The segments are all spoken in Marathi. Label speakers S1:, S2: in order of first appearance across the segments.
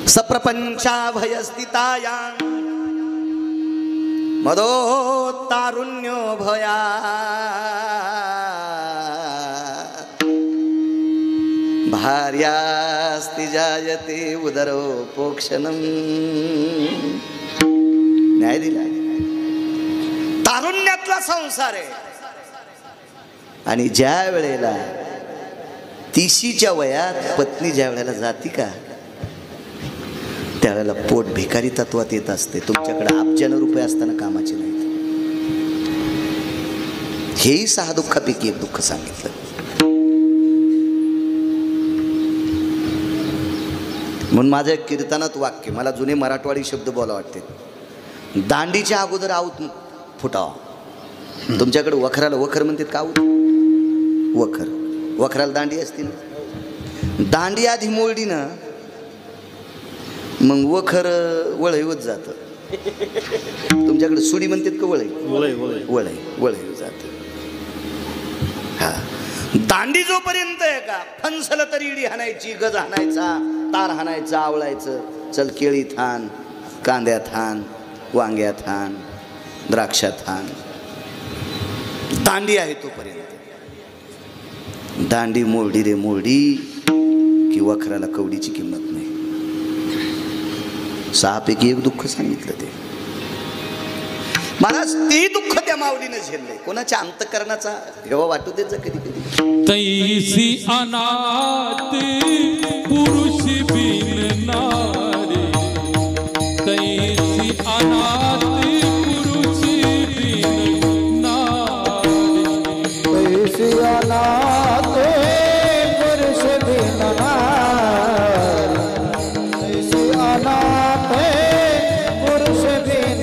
S1: सप्रपंचाभयस्थिताया मदो तारुण्यो भया भार्यास्ति जायते उदरो पोक्षणम. न्याय दिला. तारुण्यातला संसार आहे आणि ज्या वेळेला 30च्या वयात पत्नी ज्या वेळेला जाती का त्यावेळेला पोट भिकारी तत्वात येत असते. तुमच्याकडे अब्जानं रुपये असताना कामाचे नाहीत. हेही 6 दुःखापैकी एक दुःख सांगितलं. म्हणून माझ्या एक कीर्तनात वाक्य, मला जुने मराठवाडी शब्द बोला वाटते. दांडीच्या अगोदर आऊत फुटावा. तुमच्याकडे वखराला वखर म्हणतात का? आऊत वखर. वखराला दांडी असते ना. दांडी आधी मोडली ना मग वखर वळईवत जातं. तुमच्याकडे सुडी म्हणतात का? वळई वळई जात. हा, दांडी जोपर्यंत आहे का फणसलं तरी इडी हाणायची, गज हाणायचा, तार हाणायचं, आवळायचं. चल केळी थान, कांद्या थान, वांग्या थान, द्राक्षा थान. दांडी आहे तोपर्यंत. दांडी मोरडी रे मोरडी की वखराला कवडीची किंमत नाही. 6 पैकी एक दुःख सांगितलं ते. मला ते दुःख त्या माऊलीने झेललंय. कोणाच्या अंतकरणाचा हेवा वाटू देत जा कधी कधी.
S2: तैसी अनाथ पुरुष बिन नारी, तैसी अनाथ पुरुष बिन नारी,
S3: तैसी अनाथ पुरुष बिन नारी, तैसी अनाथ पुरुष बिन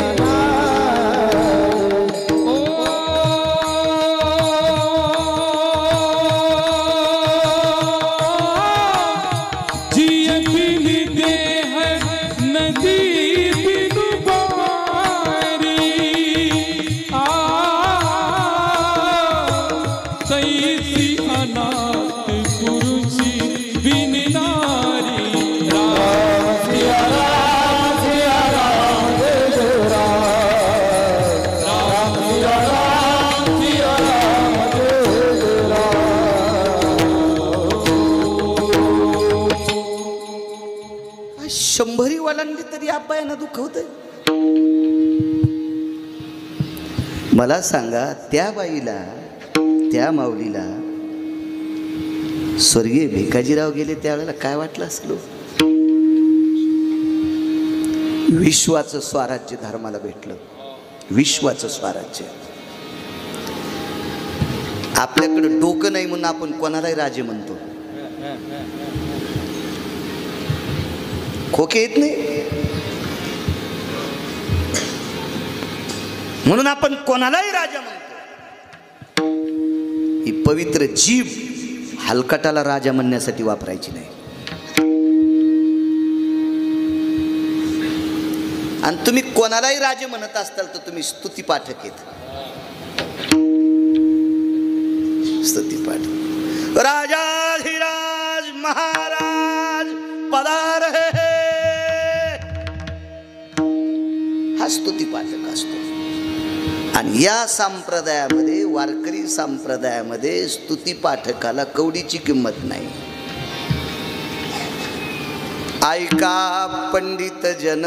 S1: शंभरी वालांनी तरी आपायानं दुखवतंय. मला सांगा त्या बाईला, त्या माऊलीला स्वर्गीय भिकाजीराव गेले त्यावेळेला काय वाटलं असेल? विश्वाचं स्वराज्य धर्माला भेटलं. विश्वाचं स्वराज्य. आपल्याकडे डोकं नाही म्हणून आपण कोणालाही राजे म्हणतो. खोके येत नाही म्हणून आपण कोणालाही राजा म्हणतो. ही पवित्र जीभ हलकटाला राजा म्हणण्यासाठी वापरायची नाही. आणि तुम्ही कोणालाही राजे म्हणत असताल तर तुम्ही स्तुती पाठक आहेत. स्तुती पाठक. राजाधिराज महाराज पधार है, हा स्तुती पाठक असतो. आणि या संप्रदायामध्ये, वारकरी संप्रदायामध्ये स्तुती पाठकाला कवडीची किंमत नाही. ऐका पंडित जन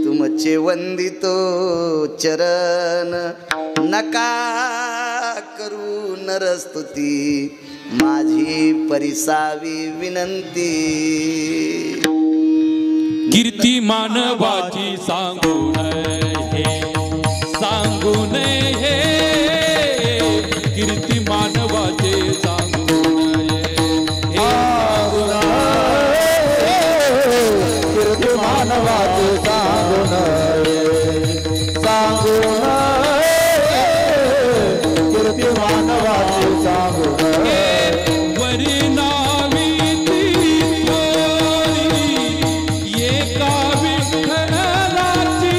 S1: तुमचे वंदितो चरण, नका करू नरस्तुती माझी परिसावी विनंती.
S2: कीर्ती मानवाची सांगू नये, सांगू नये. कीर्ती मानवाचे सांगू नये,
S3: कीर्ती मानवाची सांगू नये, सांगू नये. कीर्ती मानवाची सांगू नये.
S2: विठ्ठलाची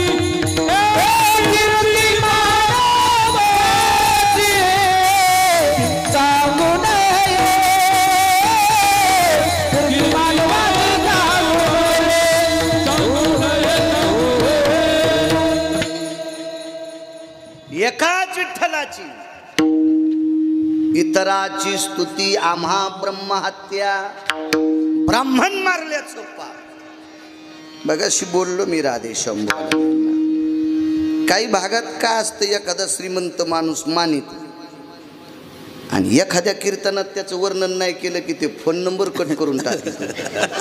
S2: कीर्ती मानवाची
S1: इतराची इतराची स्तुती आम्हा ब्रह्महत्या, ब्राह्मण मारल्याचं पाप. बघाशी बोललो मी राधे शंभू. काही भागात काय असतं, एखादा श्रीमंत माणूस मानित आणि एखाद्या कीर्तनात त्याचं वर्णन नाही केलं की ते फोन नंबर कट करून टाकले.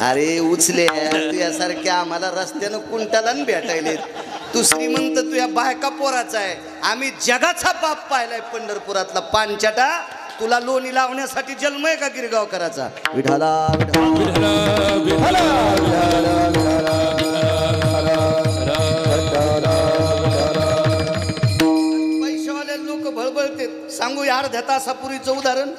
S1: अरे उचले तू यासारख्या आम्हाला रस्त्यानं कुंटाला भेटायले. तू श्रीमंत, तू या बायका पोराचा आहे. आम्ही जगाचा बाप पाहिलाय पंढरपुरातला पांचाटा. तुला लोणी लावण्यासाठी जन्म आहे का गिरगाव करायचा? विठाला पैशावाले लोक भळबळते. सांगू यार अर्ध्या तासापूर्वीचं उदाहरण.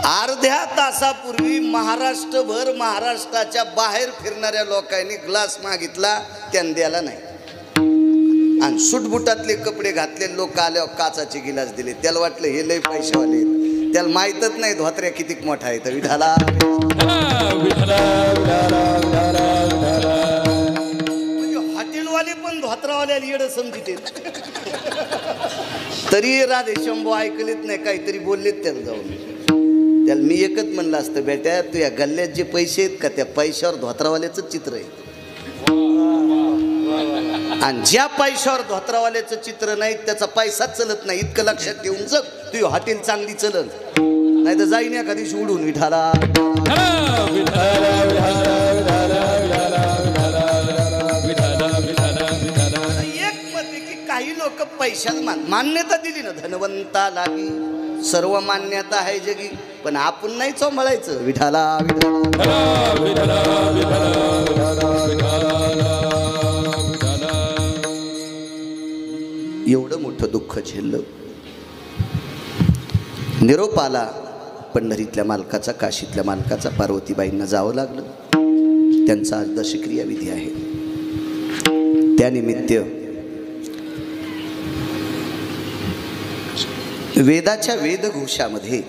S1: अर्ध्या तासापूर्वी महाराष्ट्रभर महाराष्ट्राच्या बाहेर फिरणाऱ्या लोकांनी ग्लास मागितला, त्यानं द्याला नाही. आणि सुटबुटातले कपडे घातले लोक आल्यावर काचाचे गिलास दिले. त्याला वाटलं हे लय पैशावाले. त्याला माहीतच नाही धोत्र्या किती मोठा आहे. तर विठाला म्हणजे हॉटेलवाले पण धोत्रावाल्याला येडं समजिते. तरी राधे शंभू ऐकलेत नाही, काहीतरी बोललेत त्याला जाऊन. त्याला मी एकच म्हणलं असतं, बेट्या तू या गल्ल्यात जे पैसे आहेत का त्या पैशावर धोत्रावाल्याचं चित्र आहे. आणि ज्या पैशावर धोत्रावाल्याचं चित्र नाही त्याचा पैसाच चलत नाही. इतकं लक्षात ठेवून जग. तू हॉटेल चांगली चलत नाही तर जाईन एका दिवशी उडून. विठाला एक मत आहे की काही लोक पैशाला मान्यता दिली ना, धनवंताला सर्व मान्यता आहे जगी, पण आपण नाही चोंबळायचं. विठाला एवढं मोठं दुःख झेललं. निरोप आला पंढरीतल्या मालकाचा, काशीतल्या मालकाचा. पार्वतीबाईंना जावं लागलं. त्यांचा आज दशक्रिया विधी आहे. त्यानिमित्त वेदाच्या वेदघोषामध्ये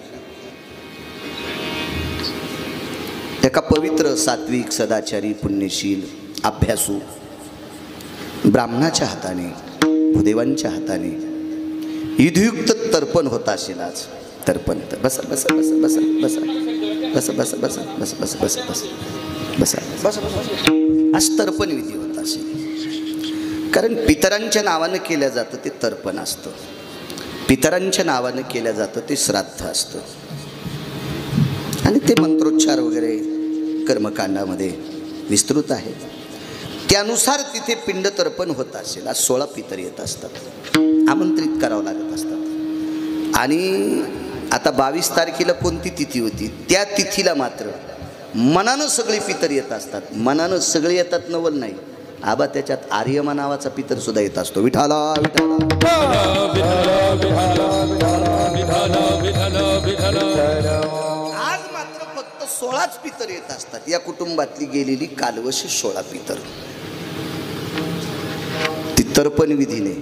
S1: एका पवित्र सात्विक सदाचारी पुण्यशील अभ्यासू ब्राह्मणाच्या हाताने, भूदेवांच्या हाताने विधियुक्त तर्पण होत असेल. आज तर्पण बस बस बस बस बस बस बस बस बस बस बस बस बस बस आज तर्पण विधी होत असेल. कारण पितरांच्या नावानं केलं जातं ते तर्पण असतं. पितरांच्या नावानं केलं जातं ते श्राद्ध असतं. आणि ते मंत्रोच्चार वगैरे कर्मकांडामध्ये विस्तृत आहे. त्यानुसार तिथे पिंड तर्पण होत असेल. आज 16 पितर येत असतात, आमंत्रित करावं लागत असतात. आणि आता 22 तारखेला कोणती तिथी होती, त्या तिथीला मात्र मनानं सगळे पितर येत असतात. मनानं सगळे येतात नवल नाही. आबा त्याच्यात आर्यमा नावाचा पितर सुद्धा येत असतो. विठाला आज मात्र फक्त 16च पितर येत असतात. या कुटुंबातली गेलेली कालवश 16 पितर. ती तर्पण विधीने,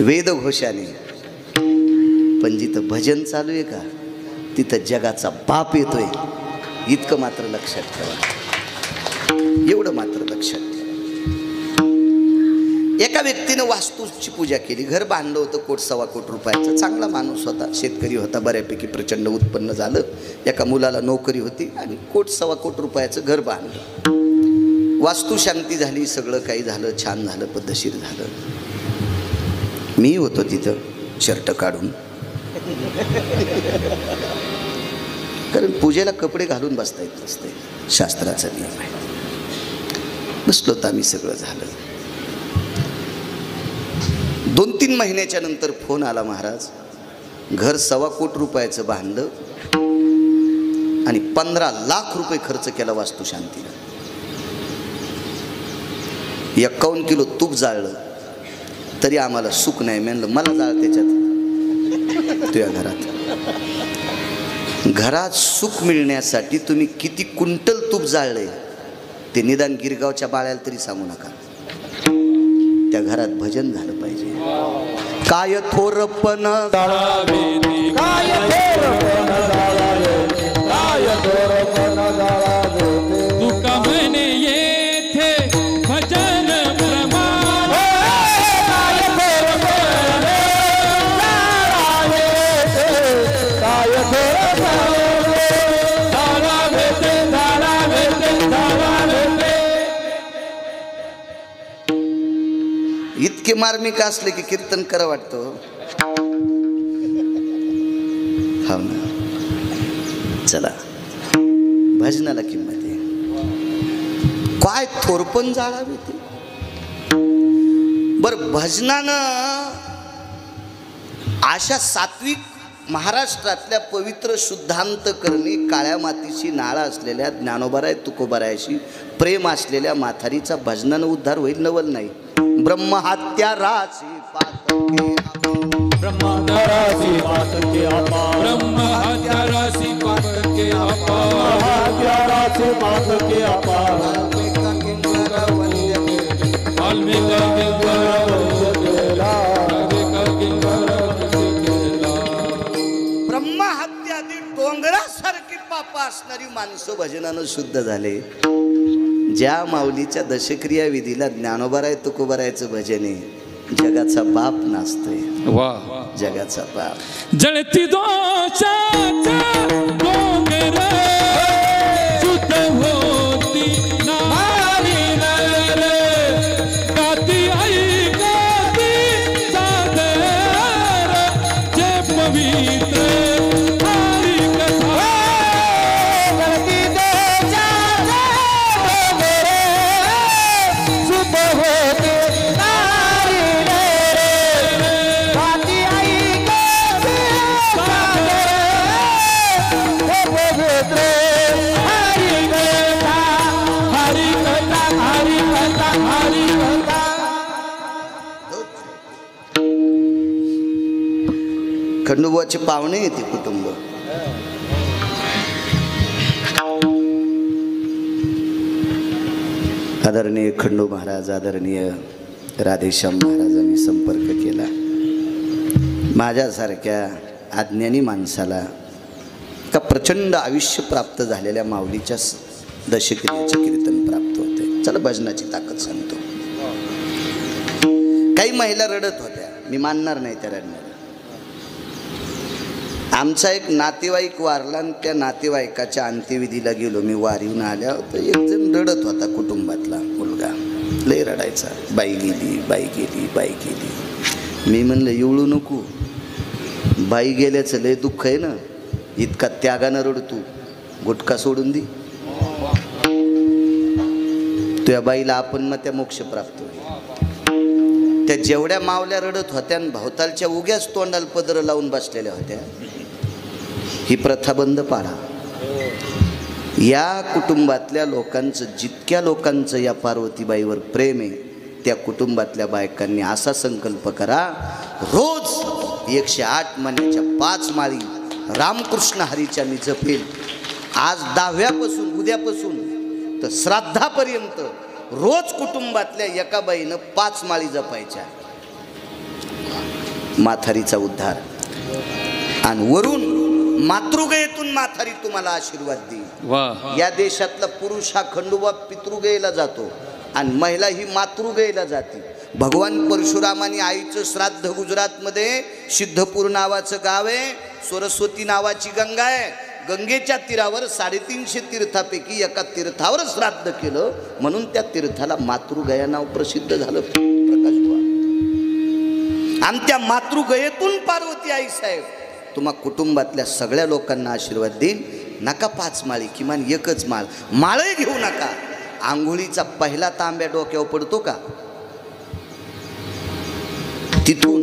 S1: वेदघोषाने. पण जिथं भजन चालू आहे का तिथं जगाचा बाप येतोय. इतकं मात्र लक्षात ठेवा. एवढं मात्र लक्षात ठेवा. एका व्यक्तीनं वास्तूची पूजा केली. घर बांधलं होतं 1.25 कोटी रुपयाचं. चांगला माणूस होता, शेतकरी होता, बऱ्यापैकी प्रचंड उत्पन्न झालं. एका मुलाला नोकरी होती आणि 1.25 कोटी रुपयाचं घर बांधलं. वास्तू शांती झाली, सगळं काही झालं, छान झालं, पद्धतशीर झालं. मी होतो तिथं शर्ट काढून. कारण पूजेला कपडे घालून बसता येत नसते, शास्त्राचा नियम आहे. बसलो तर आम्ही सगळं झालं. 2-3 महिन्याच्या नंतर फोन आला, महाराज घर 1.25 कोटी रुपयाचं बांधलं आणि 15 लाख रुपये खर्च केला वास्तुशांतीला. 51 किलो तूप जाळलं तरी आम्हाला सुख नाही. म्हणलं मला जाळ त्याच्यात तुझ्या घरात. घरात सुख मिळण्यासाठी तुम्ही किती क्विंटल तूप जाळले ते निदान गिरगावच्या बाळ्याला तरी सांगू नका. त्या घरात भजन झालं पाहिजे. काय थोरपण
S2: तुका म्हणे येथे भजन प्रमाण.
S1: इतके मार्मिक असले की कीर्तन करा वाटतं. हो ना. चला भजनाला किंमत आहे. काय थोरपण जाळावे ते. बर भजनानं अशा सात्विक महाराष्ट्रातल्या पवित्र शुद्धांत करणी काळ्या मातीची नाळ असलेल्या ज्ञानोबाराय तुकोबारायशी प्रेम असलेल्या माथारीचा भजनानं उद्धार होईल नवल नाही. ब्रह्महत्या राशी
S3: ब्रह्महत्यारासी पातके अपार
S2: ब्रह्महत्यारासी पातके अपार
S3: हत्यारासी पातके अपार
S1: ब्रह्महत्यादी डोंगरासारखी पाप असणारी माणसं भजनानं शुद्ध झाले. ज्या माऊलीच्या दशक्रिया विधीला ज्ञानोबाराय तुकोबारायचं भजन आहे. जगाचा बाप नाचतोय.
S2: वाह
S1: जगाचा बाप.
S2: जळती दोषाचा डोंगर शुद्ध होती नारी नर गाती ऐकती सादर जे पवित्र हरी कथा.
S3: जळती दोषाचा डोंगर शुद्ध होते
S1: खंडोबाचे पाहुणे येते कुटुंब. आदरणीय खंडू महाराज, आदरणीय राधेश्याम महाराजांनी संपर्क केला. माझ्यासारख्या अज्ञानी माणसाला का प्रचंड आयुष्य प्राप्त झालेल्या माऊलीच्या दशक्रियेचे कीर्तन प्राप्त होते. चला भजनाची ताकद सांगतो. काही महिला रडत होत्या. मी मानणार नाही त्या रडण्याला. आमचा एक नातेवाईक वारला आणि त्या नातेवाईकाच्या अंत्यविधीला गेलो. मी वारीहून आल्यावर तर एक जण रडत होता. कुटुंबातला मुलगा लय रडायचा. बाई गेली, बाई गेली, बाई गेली. मी म्हणलं एवढू नको. बाई गेल्याचं लय दुःख आहे ना. इतका त्यागानं रडतो. गुटखा सोडून दे. तुझ्या बाईला आपण मग त्या मोक्ष प्राप्त होईल. त्या जेवढ्या मावल्या रडत होत्या आणि भवतालच्या उग्याच तोंडाला पदर लावून बसलेल्या होत्या. ही प्रथा बंद पाडा. या कुटुंबातल्या लोकांचं, जितक्या लोकांचं या पार्वतीबाईवर प्रेम आहे, त्या कुटुंबातल्या बायकांनी असा संकल्प करा. रोज 108 महिन्याच्या 5 माळी रामकृष्ण हरीच्या मी जपेल. आज 10व्यापासून, उद्यापासून तर श्राद्धापर्यंत रोज कुटुंबातल्या एका बाईनं 5 माळी जपायच्या. माथारीचा उद्धार. आणि वरून मातृगयेतून माथारी तुम्हाला आशीर्वाद देईल.
S2: वाह.
S1: या देशातला पुरुष हा खंडोबा पितृगयेला जातो आणि महिला ही मातृगयेला जाते. भगवान परशुरामानी आईचं श्राद्ध गुजरातमध्ये सिद्धपूर नावाचं गाव आहे. सरस्वती नावाची गंगा आहे. गंगेच्या तीरावर 350 तीर्थापैकी एका तीर्थावर श्राद्ध केलं म्हणून त्या तीर्थाला मातृगया नाव प्रसिद्ध झालं. प्रकाश आणि त्या मातृगयेतून पार्वती आई साहेब तुम्हा कुटुंबातल्या सगळ्या लोकांना आशीर्वाद देईल. नका 5 माळी, किमान एकच माळ. माळही घेऊ नका. आंघोळीचा पहिला तांब्या डोक्यावर पडतो का, तिथून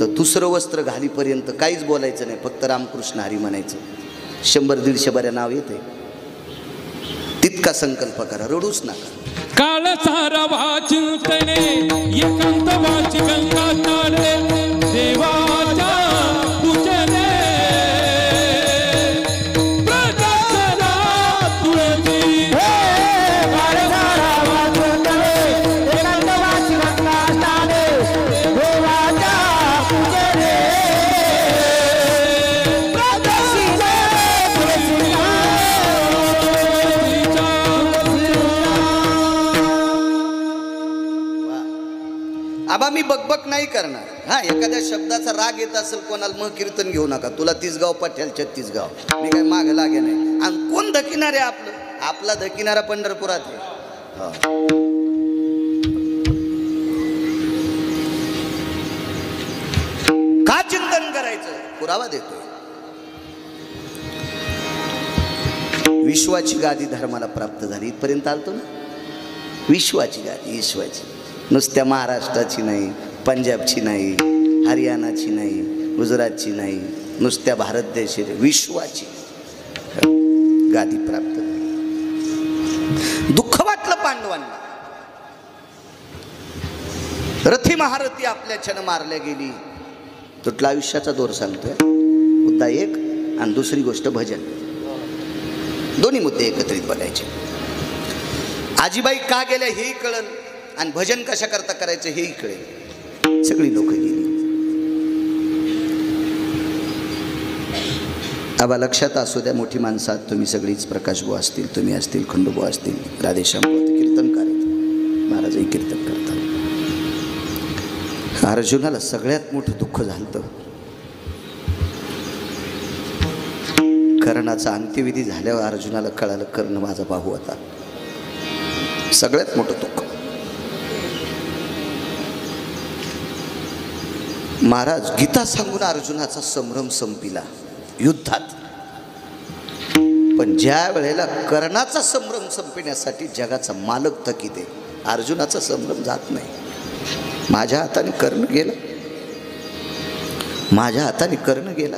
S1: तर दुसरं वस्त्र घालीपर्यंत काहीच बोलायचं नाही. फक्त रामकृष्ण हरी म्हणायचं. 100-150 बऱ्या नाव येते. तितका संकल्प करा. रडूच नका.
S2: काळ सारा वाचितने एकांत वाची गंगा तारे देवाच्या पूजने प्रकाशना तुळशी.
S3: काळ सारा वाचितने एकांत वाची गंगा तारे देवाच्या पूजने प्रकाशिने तुळशी.
S1: आबा मी बकबक नाही करणार. हा, एखाद्या शब्दाचा राग येत असेल कोणाला, मग कीर्तन घेऊ नका. तुला 30 गाव पठ्याल 36 गाव. मी काय मागे लागे नाही. आणि कोण धकिणार आहे आपलं? आपला धकिणारा पंढरपुरात आहे. म्हणायचं, पुरावा देतोय. विश्वाची गादी धर्माला प्राप्त झाली, इथपर्यंत आलतो ना. विश्वाची गादी, विश्वाची, नुसत्या महाराष्ट्राची नाही, पंजाबची नाही, हरियाणाची नाही, गुजरातची नाही, नुसत्या भारत देशाची, विश्वाची गादी प्राप्त झाली. दुःख वाटलं पांडवांना. रथी महारथी आपल्या छन मारल्या गेली. तुटला आयुष्याचा दोर सांगतोय मुद्दा एक, आणि दुसरी गोष्ट भजन. दोन्ही मुद्दे एकत्रित बघायचे. आजीबाई का गेल्या हेही कळलं, आणि भजन कशा करता करायचं हेही कळेल. सगळी लोक गेली. आबा लक्षात असू द्या, मोठी माणसात तुम्ही सगळीच, प्रकाशबुवा असतील, तुम्ही असतील, खंडूबुवा असतील, राधेश्यामबुवा कीर्तनकार आहेत, महाराजही कीर्तन करतात. अर्जुनाला सगळ्यात मोठं दुःख झालं. कर्णाचा अंत्यविधी झाल्यावर अर्जुनाला कळालं कर्ण माझा भाऊ होता. सगळ्यात मोठं दुःख. महाराज गीता सांगून अर्जुनाचा संभ्रम संपिला युद्धात. पण ज्या वेळेला कर्णाचा संभ्रम संपण्यासाठी जगाचा मालक थकीत आहे, अर्जुनाचा संभ्रम जात नाही. माझ्या हाताने कर्ण गेला, माझ्या हाताने कर्ण गेला.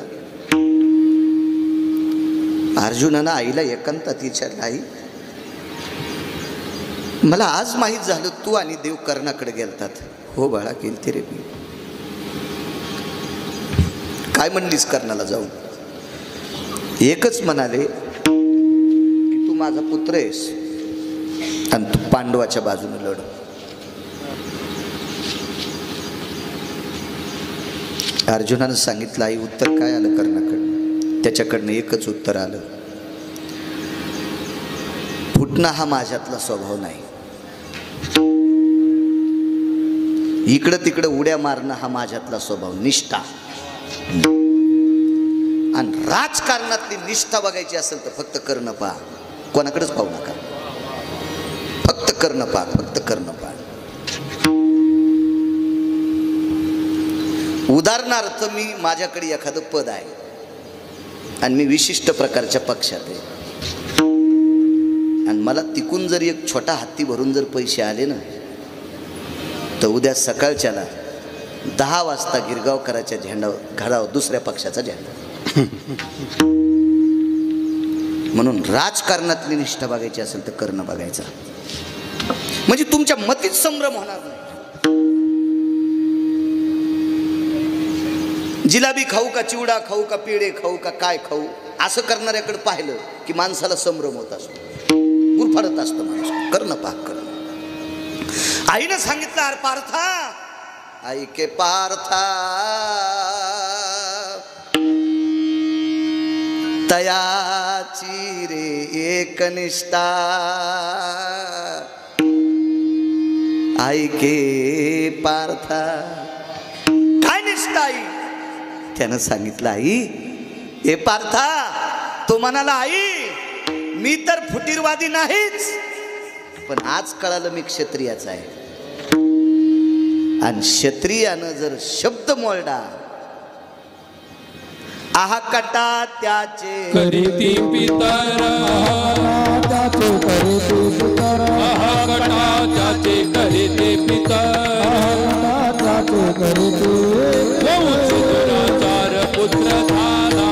S1: अर्जुनानं आईला एकांतात विचारलं, आई मला आज माहीत झालं तू आणि देव कर्णाकडे गेलतात. हो बाळा गेलते रे मी. काय म्हणलीस कर्णाला जाऊन? एकच म्हणाले की तू माझा पुत्र आहेस आणि तू पांडवाच्या बाजूने लढ. अर्जुनानं सांगितलं, आई उत्तर काय आलं कर्णाकडनं? त्याच्याकडनं एकच उत्तर आलं, फुटणं हा माझ्यातला स्वभाव नाही, इकडं तिकडं उड्या मारणं हा माझ्यातला स्वभाव, निष्ठा. आणि राजकारणातली निष्ठा बघायची असेल तर फक्त कर्ण पहा, कोणाकडेच पाहू नका. फक्त कर्ण पहा, फक्त कर्ण पहा. उदाहरणार्थ मी, माझ्याकडे एखादं पद आहे आणि मी विशिष्ट प्रकारच्या पक्षात आहे, आणि मला तिकून जर एक छोटा हत्ती भरून जर पैसे आले ना, तर उद्या सकाळच्याला 10 वाजता गिरगावकराच्या झेंडावर घालावं दुसऱ्या पक्षाचा झेंडा. म्हणून राजकारणातली निष्ठा बघायची असेल तर कर्ण बघायचा, म्हणजे तुमच्या मतीत संभ्रम होणार नाही. जिलाबी खाऊ का, चिवडा खाऊ का, पेढे खाऊ का, काय खाऊ, असं करणाऱ्याकडे पाहिलं की माणसाला संभ्रम होत असतो, गुरफारत असतो माणूस. कर्ण पहा, कर्ण. आईनं सांगितलं, अरे पार्था, आई के पार्था तयाची रे एकनिष्ठा, आई के पार्था. काय निष्ठा आई? त्यानं सांगितलं, आई हे पार्था, तो म्हणाला, आई मी तर फुटीरवादी नाहीच, पण आज कळालं मी क्षत्रियाचा आहे. आणि क्षत्रियानं जर शब्द मोडला, आहा कटा त्याचे
S2: करीती पितर, आहा कटा त्याचे करीती पितर, दुराचार पुत्र झाला,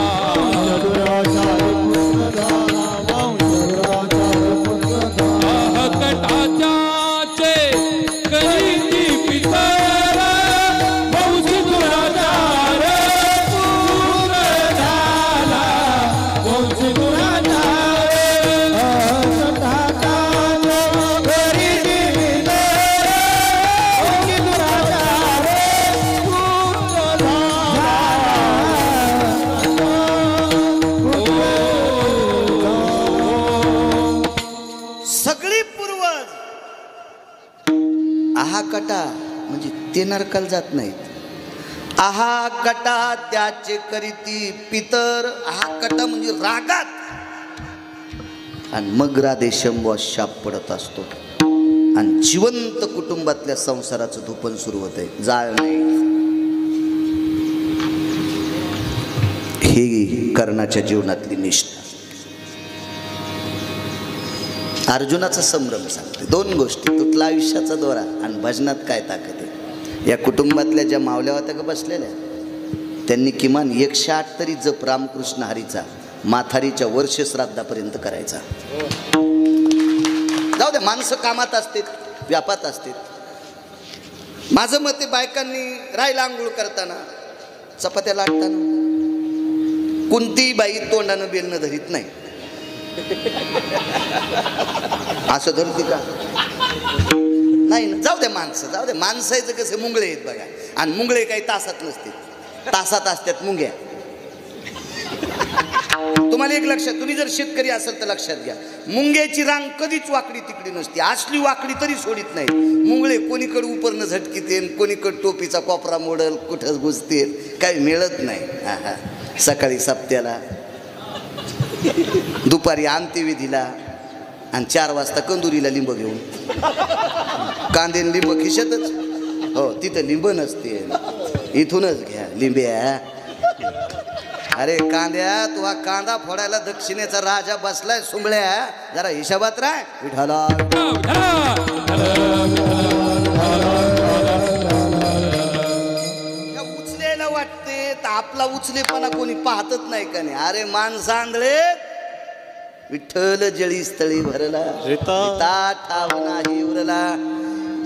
S2: आहा कटा त्याचे करीती पितर, वंश दुराचार पुत्र झाला, वंश दुराचार.
S1: सगळी पूर्वज आहा कटा म्हणजे ते नरकाला जात नाहीत. आहा कटा त्याचे करीती पितर, आहा कटा म्हणजे रागात. आणि मग राधेशंभू शाप पडत असतो आणि जिवंत कुटुंबातल्या संसाराचं धुपन सुरू होत आहे. जाळ नाही. ही कर्णाच्या जीवनातली निष्ठा. अर्जुनाचा संभ्रम सांगते. दोन गोष्टी, तुटला आयुष्याचा दोरा आणि भजनात काय ताकद आहे. या कुटुंबातल्या ज्या मावल्या होत्या का बसलेल्या, त्यांनी किमान 108 तरी जप रामकृष्ण हरीचा माथारीच्या वर्ष श्राद्धापर्यंत करायचा. जाऊ दे, माणसं कामात असतील, व्यापात असतील. माझं मत आहे, बायकांनी राहिला आंघोळ करताना, चपात्या लाटताना कोणतीही बाई तोंडानं बेलणं धरीत नाही. असं धरती का? नाही ना. जाऊ दे माणसं, जाऊ दे. माणसाचं कसे मुंगळे आहेत बघा, आणि मुंगळे काही तासात नसते, तासात असतात मुंग्या. तुम्हाला एक लक्षात, तुम्ही जर शेतकरी असेल तर लक्षात घ्या, मुंग्याची रांग कधीच वाकडी तिकडी नसते. असली वाकडी तरी सोडित नाही. मुंगळे कोणीकडे उपरनं झटकीते, कोणीकडे टोपीचा कोपरा मोडल, कुठंच घुसते, काही मिळत नाही. सकाळी सप्त्याला, दुपारी अंत्यविधीला, आणि 4 वाजता कंदुरीला लिंब घेऊन. कांदे लिंब खिशातच. हो, तिथं लिंब नसते, इथूनच घ्या लिंब्या. अरे कांद्या, तुला कांदा फोडायला दक्षिणेचा राजा बसलाय. सुंबळ्या, जरा हिशोबात राह. विठाला उचलेला वाटते तर आपला उचलेपणा कोणी पाहतच नाही का नाही. अरे माणसं आंधळे, विठ्ठल जळी स्थळी भरला, ठाव नाही उरला.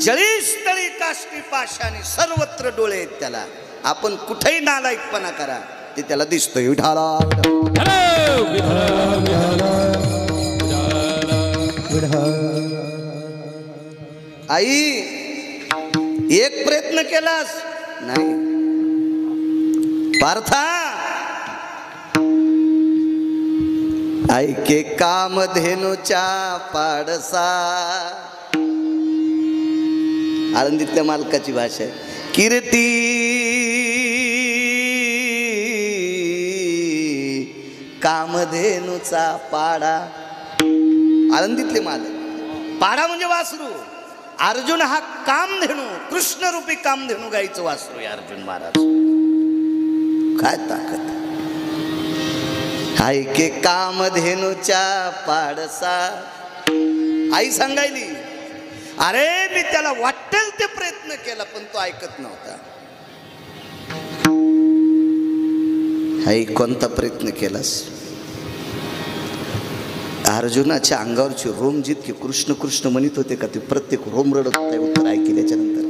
S1: जळी स्थळी काष्टी पाशाने सर्वत्र डोळे आहेत त्याला. आपण कुठेही नालायकपणा करा, ते त्याला दिसतोय. विठाला आई, एक प्रयत्न केलास नाही पार्था. ऐके कामधेनूच्या पाडसा. आळंदीतल्या मालकाची भाषा आहे. कीर्ती कामधेनूचा पाडा. आळंदीतले मालक. पाडा म्हणजे वासरू. अर्जुन हा कामधेनू, कृष्णरूपी कामधेनू गाईचं वासरू आहे अर्जुन महाराज. काय ताकद. ऐके कामधेनूच्या पाडसा. आई सांगायली, अरे मी त्याला वाटेल ते प्रयत्न केला, पण तो ऐकत नव्हता. आई, कोणता प्रयत्न केलास? अर्जुनाच्या अंगावरची रोम जितके कृष्ण कृष्ण म्हणत होते का, ते प्रत्येक रोम रडत होते उत्तर ऐकल्याच्या नंतर.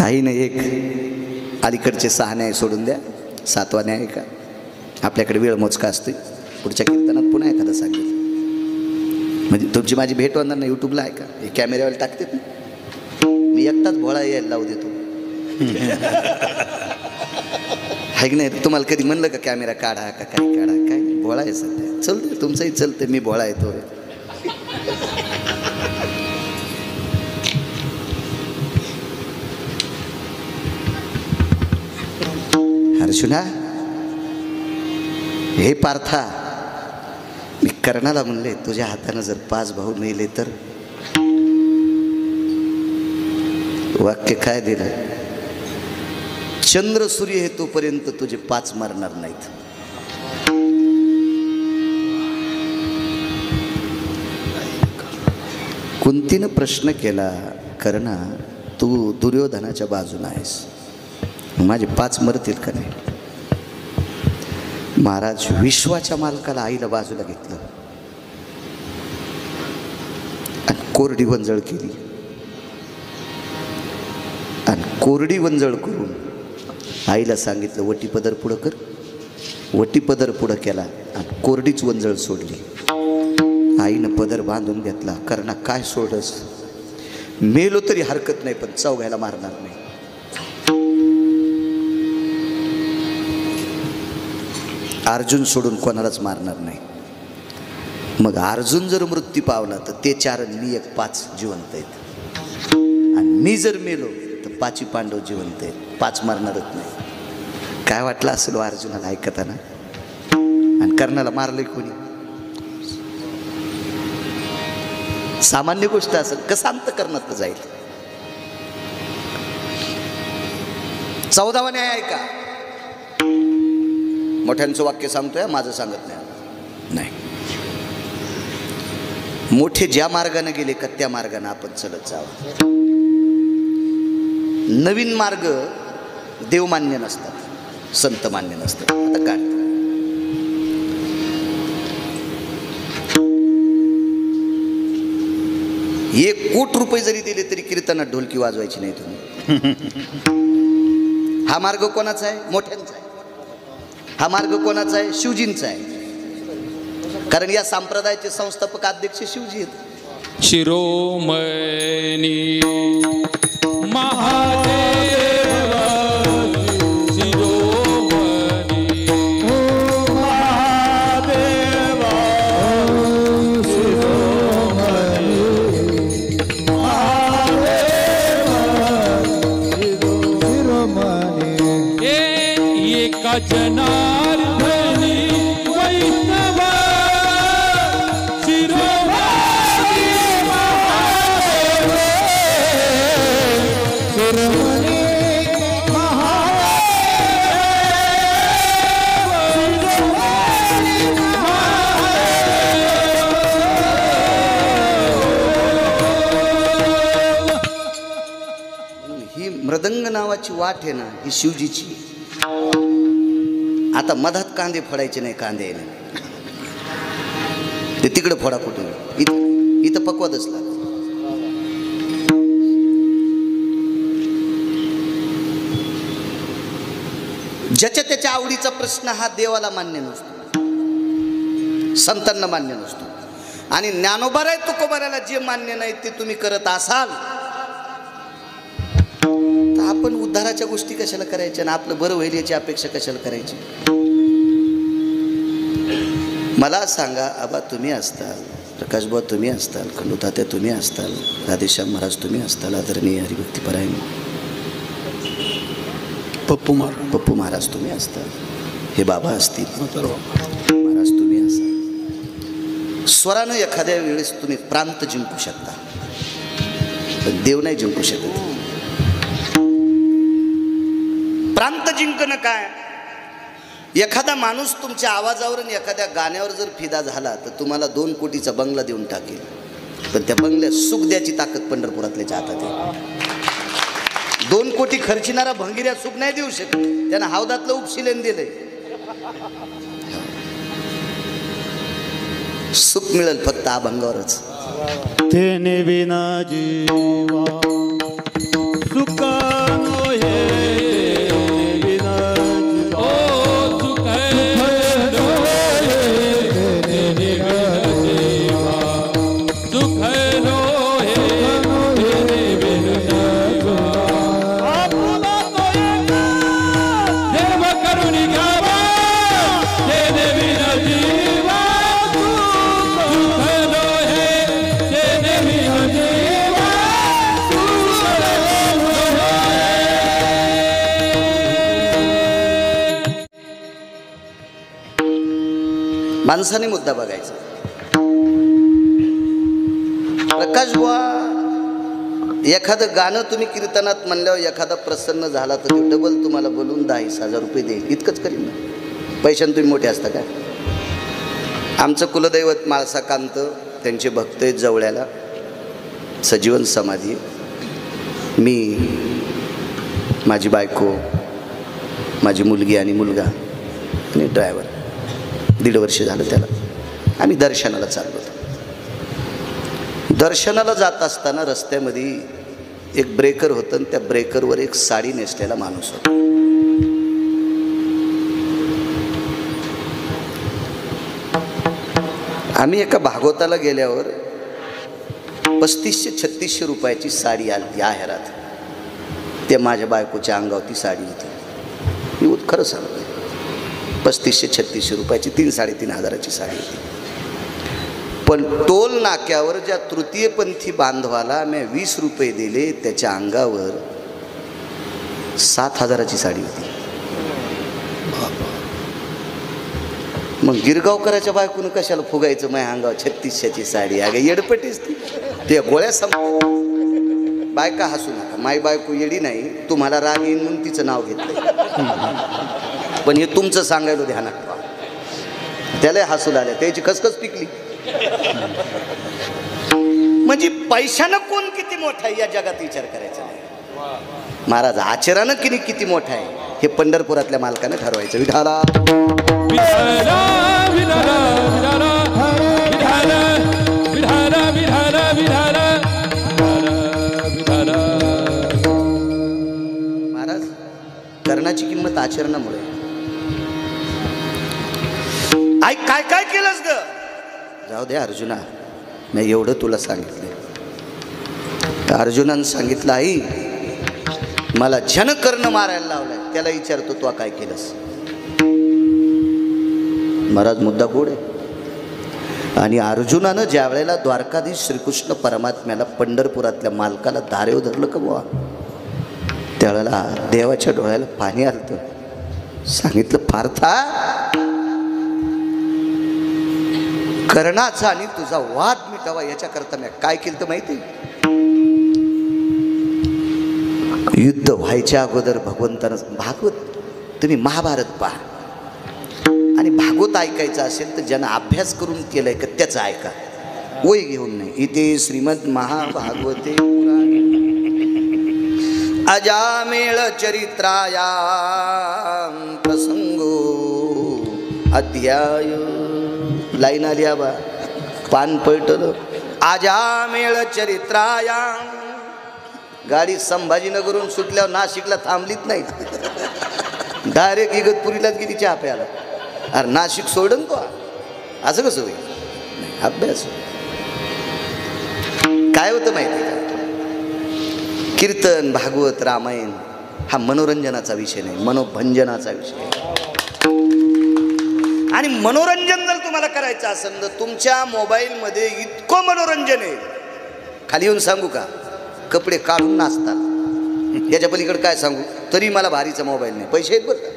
S1: आईने एक अलीकडचे 6 न्याय सोडून द्या, 7वा न्याय का. आपल्याकडे वेळ मोजका असते. पुढच्या कीर्तनात पुन्हा एखादं सांगेल. म्हणजे तुमची माझी भेट होणार नाही. यूट्यूबला आहे का, हे कॅमेऱ्यावर टाकते ना. मी एकटाच भोळा यायला लावू देतो. आहे की नाही? तुम्हाला कधी म्हणलं का कॅमेरा काढा का काय काढा? काय भोळा आहे सध्या. चलते, तुमचंही चलते, मी भोळा येतो. अर्जुना, हे पार्था, मी कर्णाला म्हणले तुझ्या हातानं जर 5 भाऊ मेले तर. वाक्य काय दिलं? चंद्र सूर्य हे तोपर्यंत तुझे 5 मरणार नाहीत. कुंतीनं प्रश्न केला, कर्णा तू दुर्योधनाच्या बाजूला आहेस, माझे 5 मरतील का नाही? महाराज विश्वाच्या मालकाला आईला बाजूला घेतलं आणि कोरडी वंजळ केली. आणि कोरडी वंजळ करून आईला सांगितलं वटीपदर पुढं कर. वटीपदर पुढं केला आणि कोरडीच वंजळ सोडली. आईनं पदर बांधून घेतला. कर्णा काय सोडस, मेलो तरी हरकत नाही, पण चौघायला मारणार नाही. अर्जुन सोडून कोणालाच मारणार नाही. मग अर्जुन जर मृत्यू पावला तर ते 4 मी 1 5 जिवंत आहेत. आणि मी जर मेलो तर 5 पांडव जिवंत आहेत. 5 मारणारच नाही. काय वाटलं असेल अर्जुनाला ऐकताना? आणि कर्णाला मारलंय कोणी? सामान्य गोष्ट असेल, कसं अंत करण्यात जाईल. 14वा न्याय ऐका. मोठ्यांचं वाक्य सांगतोय, माझं सांगत नाही. मोठे ज्या मार्गाने गेले का त्या मार्गाने आपण चलत जावं. नवीन मार्ग देवमान्य नसतात, संत मान्य नसतात. आता काय 1,00,00,000 रुपये जरी दिले तरी कीर्तनात ढोलकी वाजवायची नाही तुम्ही. हा मार्ग कोणाचा आहे? मोठ्यांचा आहे. हा मार्ग कोणाचा आहे? शिवजींचा आहे. कारण या संप्रदायाचे संस्थापक अध्यक्ष शिवजी आहेत.
S2: शिरोमणी महादेव जनार्दनी वैष्णव शिरोमणी महादेव शिरोमणी
S1: ही मृदंग नावाची वाट आहे ना, ही शिवजीची. आता मधात कांदे फोडायचे नाही, कांदे ते तिकडे फोडा कुठून, इथं पकवत असला. ज्याच्या त्याच्या आवडीचा प्रश्न हा देवाला मान्य नसतो, संतांना मान्य नसतो. आणि ज्ञानोबाराय तुकोबारायला जे मान्य नाही ते तुम्ही करत असाल तर आपण उद्धाराच्या गोष्टी कशाला करायच्या आणि आपलं बरं होईल याची अपेक्षा कशाला करायची. मला सांगा आबा, तुम्ही असताल, प्रकाशबुवा तुम्ही असताल, खंडूतात्या तुम्ही असताल, राधेश्याम महाराज तुम्ही असताल, आदरणीय हरिभक्तीपरायण पप्पू महाराज तुम्ही असताल, हे बाबा असतील, महाराज तुम्ही असाल. स्वरानं एखाद्या वेळेस तुम्ही प्रांत जिंकू शकता, पण देव नाही जिंकू शकत. प्रांत जिंकणं काय? एखादा माणूस तुमच्या आवाजावर आणि एखाद्या गाण्यावर जर फिदा झाला तर तुम्हाला 2 कोटीचा बंगला देऊन टाकेल, पण त्या बंगल्यात सुख द्यायची ताकद पंढरपुरातल्याच्या हातात आहे. 2 कोटी खर्चिणारा भंगिऱ्या सुख नाही देऊ शकत, त्यानं हौदातलं उपशिलेन दिलंय. सुख मिळेल फक्त अभंगावरच.
S3: तेने विना जीवा सुख
S1: माणसाने मुद्दा बघायचा. प्रकाशबुवा एखादं गाणं तुम्ही कीर्तनात म्हणल्यावर एखादा प्रसन्न झाला तर ते डबल तुम्हाला बोलून 10,000 रुपये देईल, इतकंच करीन ना. पैशाने तुम्ही मोठे असता काय? आमचं कुलदैवत माळसाकांत, त्यांचे भक्त आहेत जवळ्याला, सजीवन समाधी. मी, माझी बायको, माझी मुलगी आणि मुलगा आणि ड्रायव्हर, 1.5 वर्ष झालं त्याला. आम्ही दर्शनाला चाललो होतो. दर्शनाला जात असताना रस्त्यामध्ये एक ब्रेकर होतं आणि त्या ब्रेकरवर एक साडी नेसलेला माणूस होता. आम्ही एका भागवताला गेल्यावर 3500-3600 रुपयाची साडी आली या हेरात. ते माझ्या बायकोच्या अंगावर ती साडी होती. मी खरं सांगतो, 3500-3600 रुपयाची 3-3.5 हजाराची साडी होती. पण टोल नाक्यावर ज्या तृतीयपंथी बांधवाला मी 20 रुपये दिले, त्याच्या अंगावर 7 हजाराची साडी होती. मग गिरगावकराच्या बायकोनं कशाला फुगायचं माझ्या अंगावर 3600ची साडी? अगं येडपटीच ती, ते गोळ्या बायका हसू नका, माय बायको येडी नाही, तुम्हाला राग येईन म्हणून तिचं नाव घेतलं. पण हे तुमचं सांगायला ध्यानात ठेवा. त्याला हसू आल्या, त्याची खसखस पिकली. म्हणजे पैशानं कोण किती मोठा आहे या जगात विचार करायचा नाही. महाराज आचरानं किती मोठा आहे हे पंढरपुरातल्या मालकानं ठरवायचं. विठाला
S2: विठाला विठाला विठाला विठाला विठाला विठाला विठाला.
S1: महाराज कर्णाची किंमत आचरणामुळे. आई काय काय केलंस ग? जाऊ दे अर्जुना, मी एवढं तुला सांगितलं. अर्जुनानं सांगितलं, आई मला जनकर्ण मारायला लावलाय, त्याला विचारतो तू काय केलंस. महाराज मुद्दा गोड आहे. आणि अर्जुनानं ज्या वेळेला द्वारकाधीश श्रीकृष्ण परमात्म्याला पंढरपुरातल्या मालकाला धारेव धरलं का बुवा, त्यावेळेला देवाच्या डोळ्याला पाणी आलं. सांगितलं, पार्था कर्णाचा आणि तुझा वाद मिटावा याच्याकरता मी काय केलं तर माहिती. युद्ध व्हायच्या अगोदर भगवंतानं, भागवत तुम्ही महाभारत पहा आणि भागवत ऐकायचं असेल तर ज्यांना अभ्यास करून केलंय का त्याचं ऐका, वय घेऊन नाही. इथे श्रीमद महाभागवते पुराणे अजामेळ चरित्राया प्रसंगो अध्याय. लाईन आली आबा, पान पलटलं. अजामेळ चरित्राया. गाडी संभाजीनगरहून सुटल्यावर नाशिकला थांबलीच नाही, डायरेक्ट इगतपुरीलाच गेली चहा प्यायला. अरे नाशिक सोडन तो, असं कसं होईल. अभ्यास काय होतं माहिती का, कीर्तन भागवत रामायण हा मनोरंजनाचा विषय नाही, मनोभंजनाचा विषय. आणि मनोरंजन जर तुम्हाला करायचं असेल तर तुमच्या मोबाईलमध्ये इतकं मनोरंजन आहे, खाली येऊन सांगू का, कपडे काढून नाचतात. याच्या पलीकडे काय सांगू, तरी मला भारीचा मोबाईल नाही. पैसे आहेत बरं का,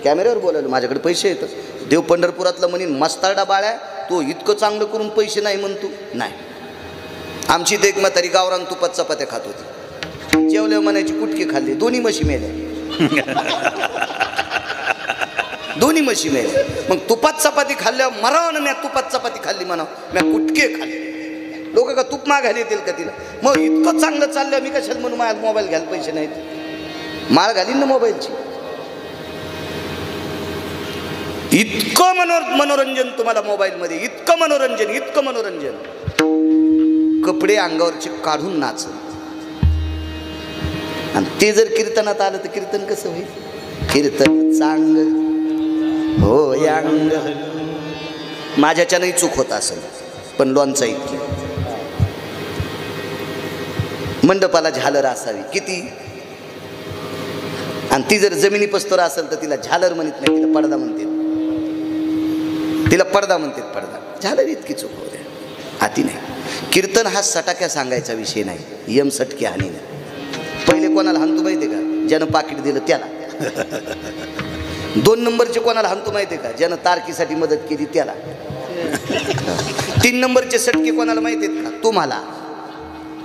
S1: कॅमेऱ्यावर बोलायला माझ्याकडे पैसे येतं. देव पंढरपुरातला म्हणीन मस्तारडा बाळ्या, तो इतकं चांगलं करून पैसे नाही म्हणतो. नाही, आमची ते एक म्हातारी गावरान तुपात चपात्या खात होती. जेवल्या म्हणायची कुटकी खाल्ली, दोन्ही म्हशी मेल्या. दोन्ही म्हशी मेल्या. मग तुपात चपाती खाल्ल्यावर मरावं ना, मी तुपात चपाती खाल्ली म्हणा, मी कुटके खाल्ली. लोक का तूप मागायला येतील का तिला. मग इतकं चांगलं चाललं, मी कशाला म्हणून माझ्या मोबाईल घ्यायला पैसे नाहीत. माळ घालीन ना मोबाईलची. इतकं मनोरंजन तुम्हाला मोबाईलमध्ये, इतकं मनोरंजन, इतकं मनोरंजन. कपडे अंगावरचे काढून नाच. आणि ते जर कीर्तनात आलं तर कीर्तन कसं होईल. कीर्तन चांग हो यांग. माझ्याच्यानंही चूक होत असेल, पण लोणचा इतकी. मंडपाला झालर असावी किती, आणि ती जर जमिनी पस्तोर असेल तर तिला झालर म्हणत नाही, तिला पडदा म्हणते. तिला पडदा म्हणते, पडदा. झालर इतकी चूक होते, हाती नाही. कीर्तन हा सटाक्या सांगायचा विषय नाही, यम सटके हानी नाही. पहिले कोणाला हाणतो माहिती का, ज्यानं पाकिट दिलं त्याला. 2 नंबरचे कोणाला हाणतो माहिती का, ज्यानं तारकीसाठी मदत केली त्याला. 3 नंबरचे सटके कोणाला माहिती आहेत का, तुम्हाला.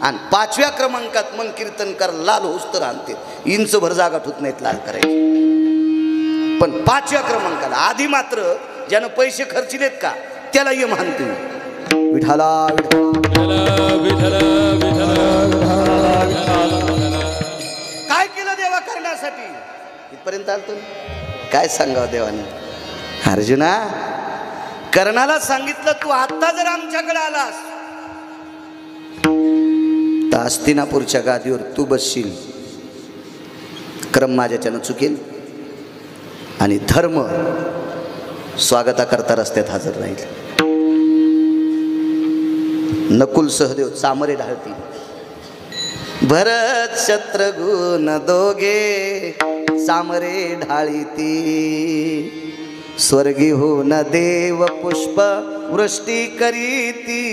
S1: आणि 5व्या क्रमांकात मग कीर्तनकार लाल होस तर आणते, इंच भर जागा ठुत नाहीत लाल करायचे. पण 5व्या क्रमांकाला आधी मात्र ज्यानं पैसे खर्चिलेत का त्याला यम हाणतो. विठाला काय केलं देवा करण्यासाठी, इथपर्यंत आलतो. काय सांगावं देवाने. अर्जुना, कर्णाला सांगितलं, तू आता जर आमच्याकडे आलास तर हस्तिनापूरच्या गादीवर तू बसशील. क्रम माझ्याच्यानं चुकेल आणि धर्म स्वागताकरता रस्त्यात हजर राहील. नकुल सहदेव चामरे ढाळतील. भरत शत्रुघ्न दोघे चामरे ढाळीती. स्वर्गी होऊन देव पुष्प वृष्टी करीती.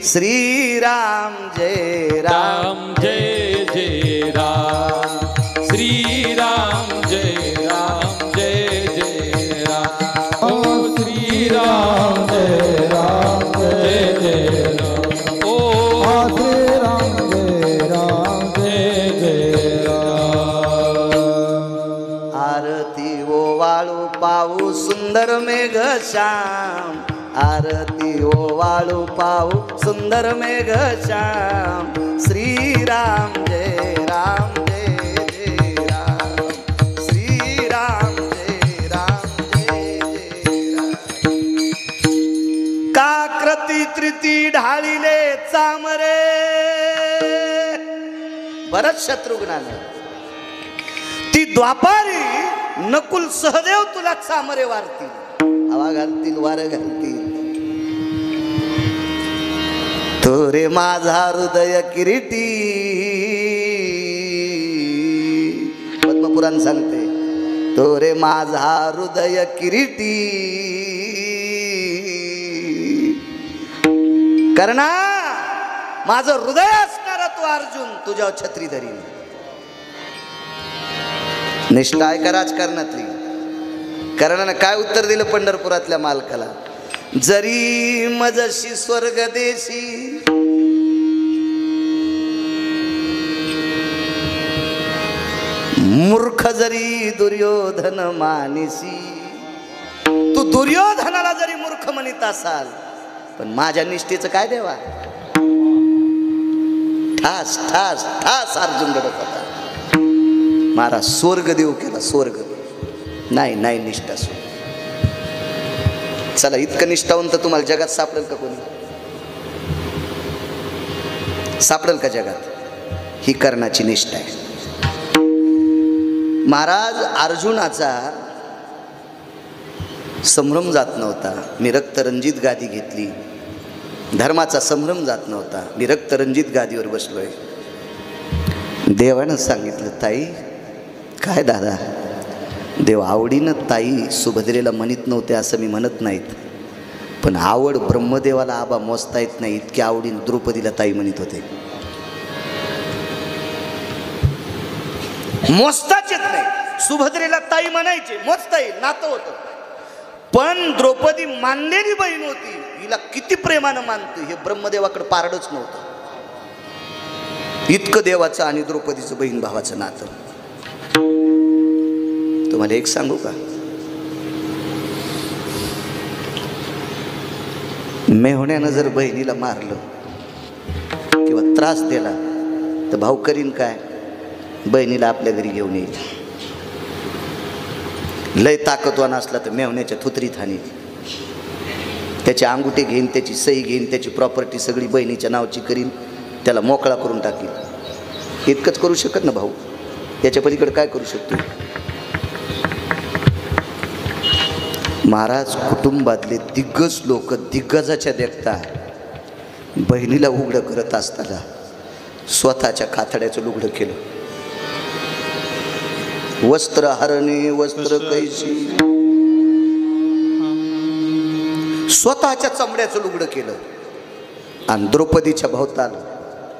S1: श्रीराम जय राम,
S2: जय जय राम. श्रीराम जय राम, जय जय राम. ओ श्रीराम जय राम, जय जय राम. ओ श्रीराम जय राम, जय जय राम.
S1: आरती सुंदर मेघ श्याम, आरती ओवाळू पाहू सुंदर मेघ श्याम. श्रीराम जय राम जय जय राम, श्रीराम जय राम जय जय राम. काकृती त्रिती ढाळिले चामरे, भरत शत्रुघ्नाने ती द्वापारी नकुल सहदेव तुला चामरे वारतील, हवा घालतील वारं घालतील. तो रे माझा हृदय किरीटी, पद्मपुराण सांगते, तो रे माझा हृदय किरीटी. कर्णा माझं हृदय असणारा तो अर्जुन तुझ्यावर छत्री धरील. निष्ठा आहे का राजकारणातली? कर्णानं काय उत्तर दिलं पंढरपुरातल्या मालकाला? जरी मजशी स्वर्ग देशी, मूर्ख जरी दुर्योधन मानिसी. तू दुर्योधनाला जरी मूर्ख म्हणत असाल, पण माझ्या निष्ठेचं काय देवा? ठास ठास ठास अर्जुन रडत होता. महाराज स्वर्ग देऊ केला, स्वर्ग नाही नाही निष्ठा. चला इतकं निष्ठावंत तुम्हाला जगात सापडेल का? कोणी सापडेल का जगात? ही कर्णाची निष्ठा आहे. महाराज अर्जुनाचा संभ्रम जात नव्हता, मी रक्तरंजित गादी घेतली. धर्माचा संभ्रम जात नव्हता, मी रक्तरंजित गादीवर बसलोय. देवानं सांगितलं, ताई काय दादा? देव आवडीनं ताई सुभद्रेला म्हणत नव्हते असं मी म्हणत नाहीत, पण आवड ब्रह्मदेवाला आबा मोजता येत नाही, इतकी आवडीनं द्रौपदीला ताई म्हणत होते. मोजताच येत नाही. सुभद्रेला ताई म्हणायचे, मोजता येईल, नातं होतं. पण द्रौपदी मानलेली बहीण होती, हिला किती प्रेमानं मानतो हे ब्रह्मदेवाकडे पारडच नव्हतं. इतकं देवाचं आणि द्रौपदीचं बहीण भावाचं नातं. तुम्हाला एक सांगू का? मेहुण्यानं जर बहिणीला मारलं किंवा त्रास दिला तर भाऊ करीन काय? बहिणीला आपल्या घरी घेऊन येईल. लय ताकदवान असला तर मेहुण्याच्या थुत्रीत हाणील, त्याची अंगुठी घेईन, त्याची सही घेईन, त्याची प्रॉपर्टी सगळी बहिणीच्या नावची करीन, त्याला मोकळा करून टाकील. इतकंच करू शकत ना भाऊ? याच्या पलीकडे काय करू शकतो? महाराज कुटुंबातले दिग्गज लोक दिग्गजाच्या देखता बहिणीला उघडं करत असताना स्वतःच्या कातड्याचं लुगडं केलं. वस्त्र हरणे वस्त्र कैशी, स्वतःच्या चमड्याचं लुगडं केलं आणि द्रौपदीच्या भोवताल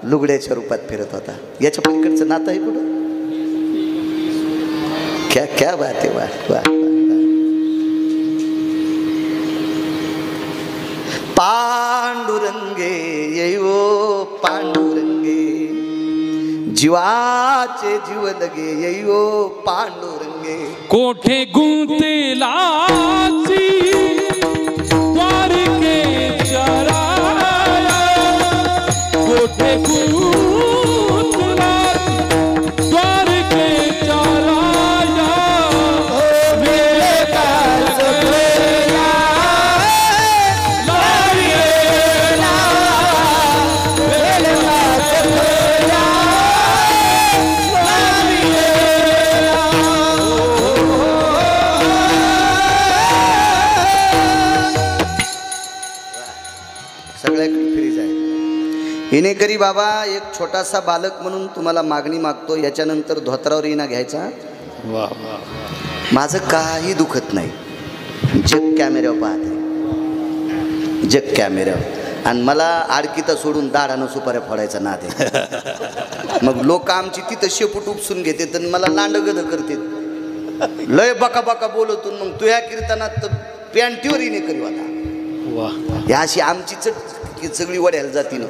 S1: लुगड्याच्या रूपात फिरत होता. याच्या पलीकडचं नातं आहे कुठं? क्या क्या बात आहे. वा वा. पांडुरंगे येयो पांडुरंगे, जीवाचे जीव लगे येयो पांडुरंगे.
S2: कोठे गुंतलाची द्वारकेच्या राया, कोठे गुंतलाची द्वारकेच्या राया. मेरे कास प्रिया लाविला, मेरे कास प्रिया
S1: सगळ्याकडे फ्रीज आहे. हिने करी बाबा एक छोटासा बालक म्हणून तुम्हाला मागणी मागतो, याच्यानंतर धोत्रावर येणा घ्यायचा.
S3: वा वा.
S1: माझं काही दुखत नाही. जग कॅमेऱ्यावर पाहते, जग कॅमेऱ्यावर. आणि मला आडकीता सोडून दाढानं सुपाऱ्या फोडायचा नाद आहे. मग लोक आमची तिथं शेपूट उपसून घेते तर मला लांडगद करते, लय बका बका बोलतून. मग तुझ्या कीर्तनात तर पॅन्टीवर येणे करी होता.
S3: वा.
S1: या अशी आमची सगळी वड्याला जाती ना,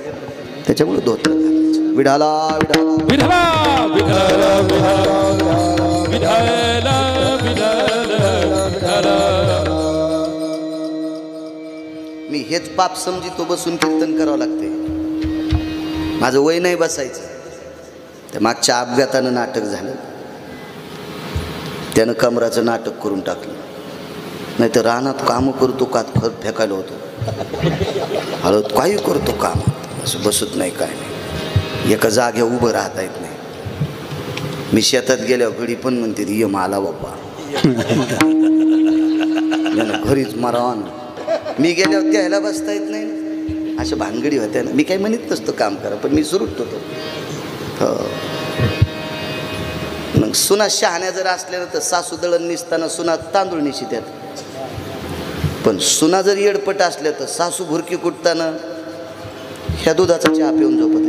S1: त्याच्यामुळे धोत्र घालायचं. विढाला विढाला
S2: विठला विठला विठला विठला विठला
S1: मी हेच पाप समजितो बसून कीर्तन करावं लागते. माझं वय नाही बसायचं. त्या मागच्या अपघातानं नाटक झालं, त्यानं कमराचं नाटक करून टाकलं. नाही तर रानात कामं करतो का खत फेकायला होतो, हळद काही करतो काम, असं बसत नाही काय नाही, एका जाग्या उभं राहता येत नाही. मी शेतात गेल्यावर घडी पण म्हणते ये मला बाप्पा घरीच मारावा ना. मी गेल्यावर त्याला बसता येत नाही, अशा भानगडी होत्या ना. मी काही म्हणत नसतो काम करा, पण मी सुरूच होतो. हो, मग सुना शहाण्या जर असल्या तर सासू दळण निसताना सुना तांदूळ निशित्यात, पण सुना जर येडपट असल्या तर सासू भुरकी कुटताना ह्या दुधाचा चहा पिऊन झोपत.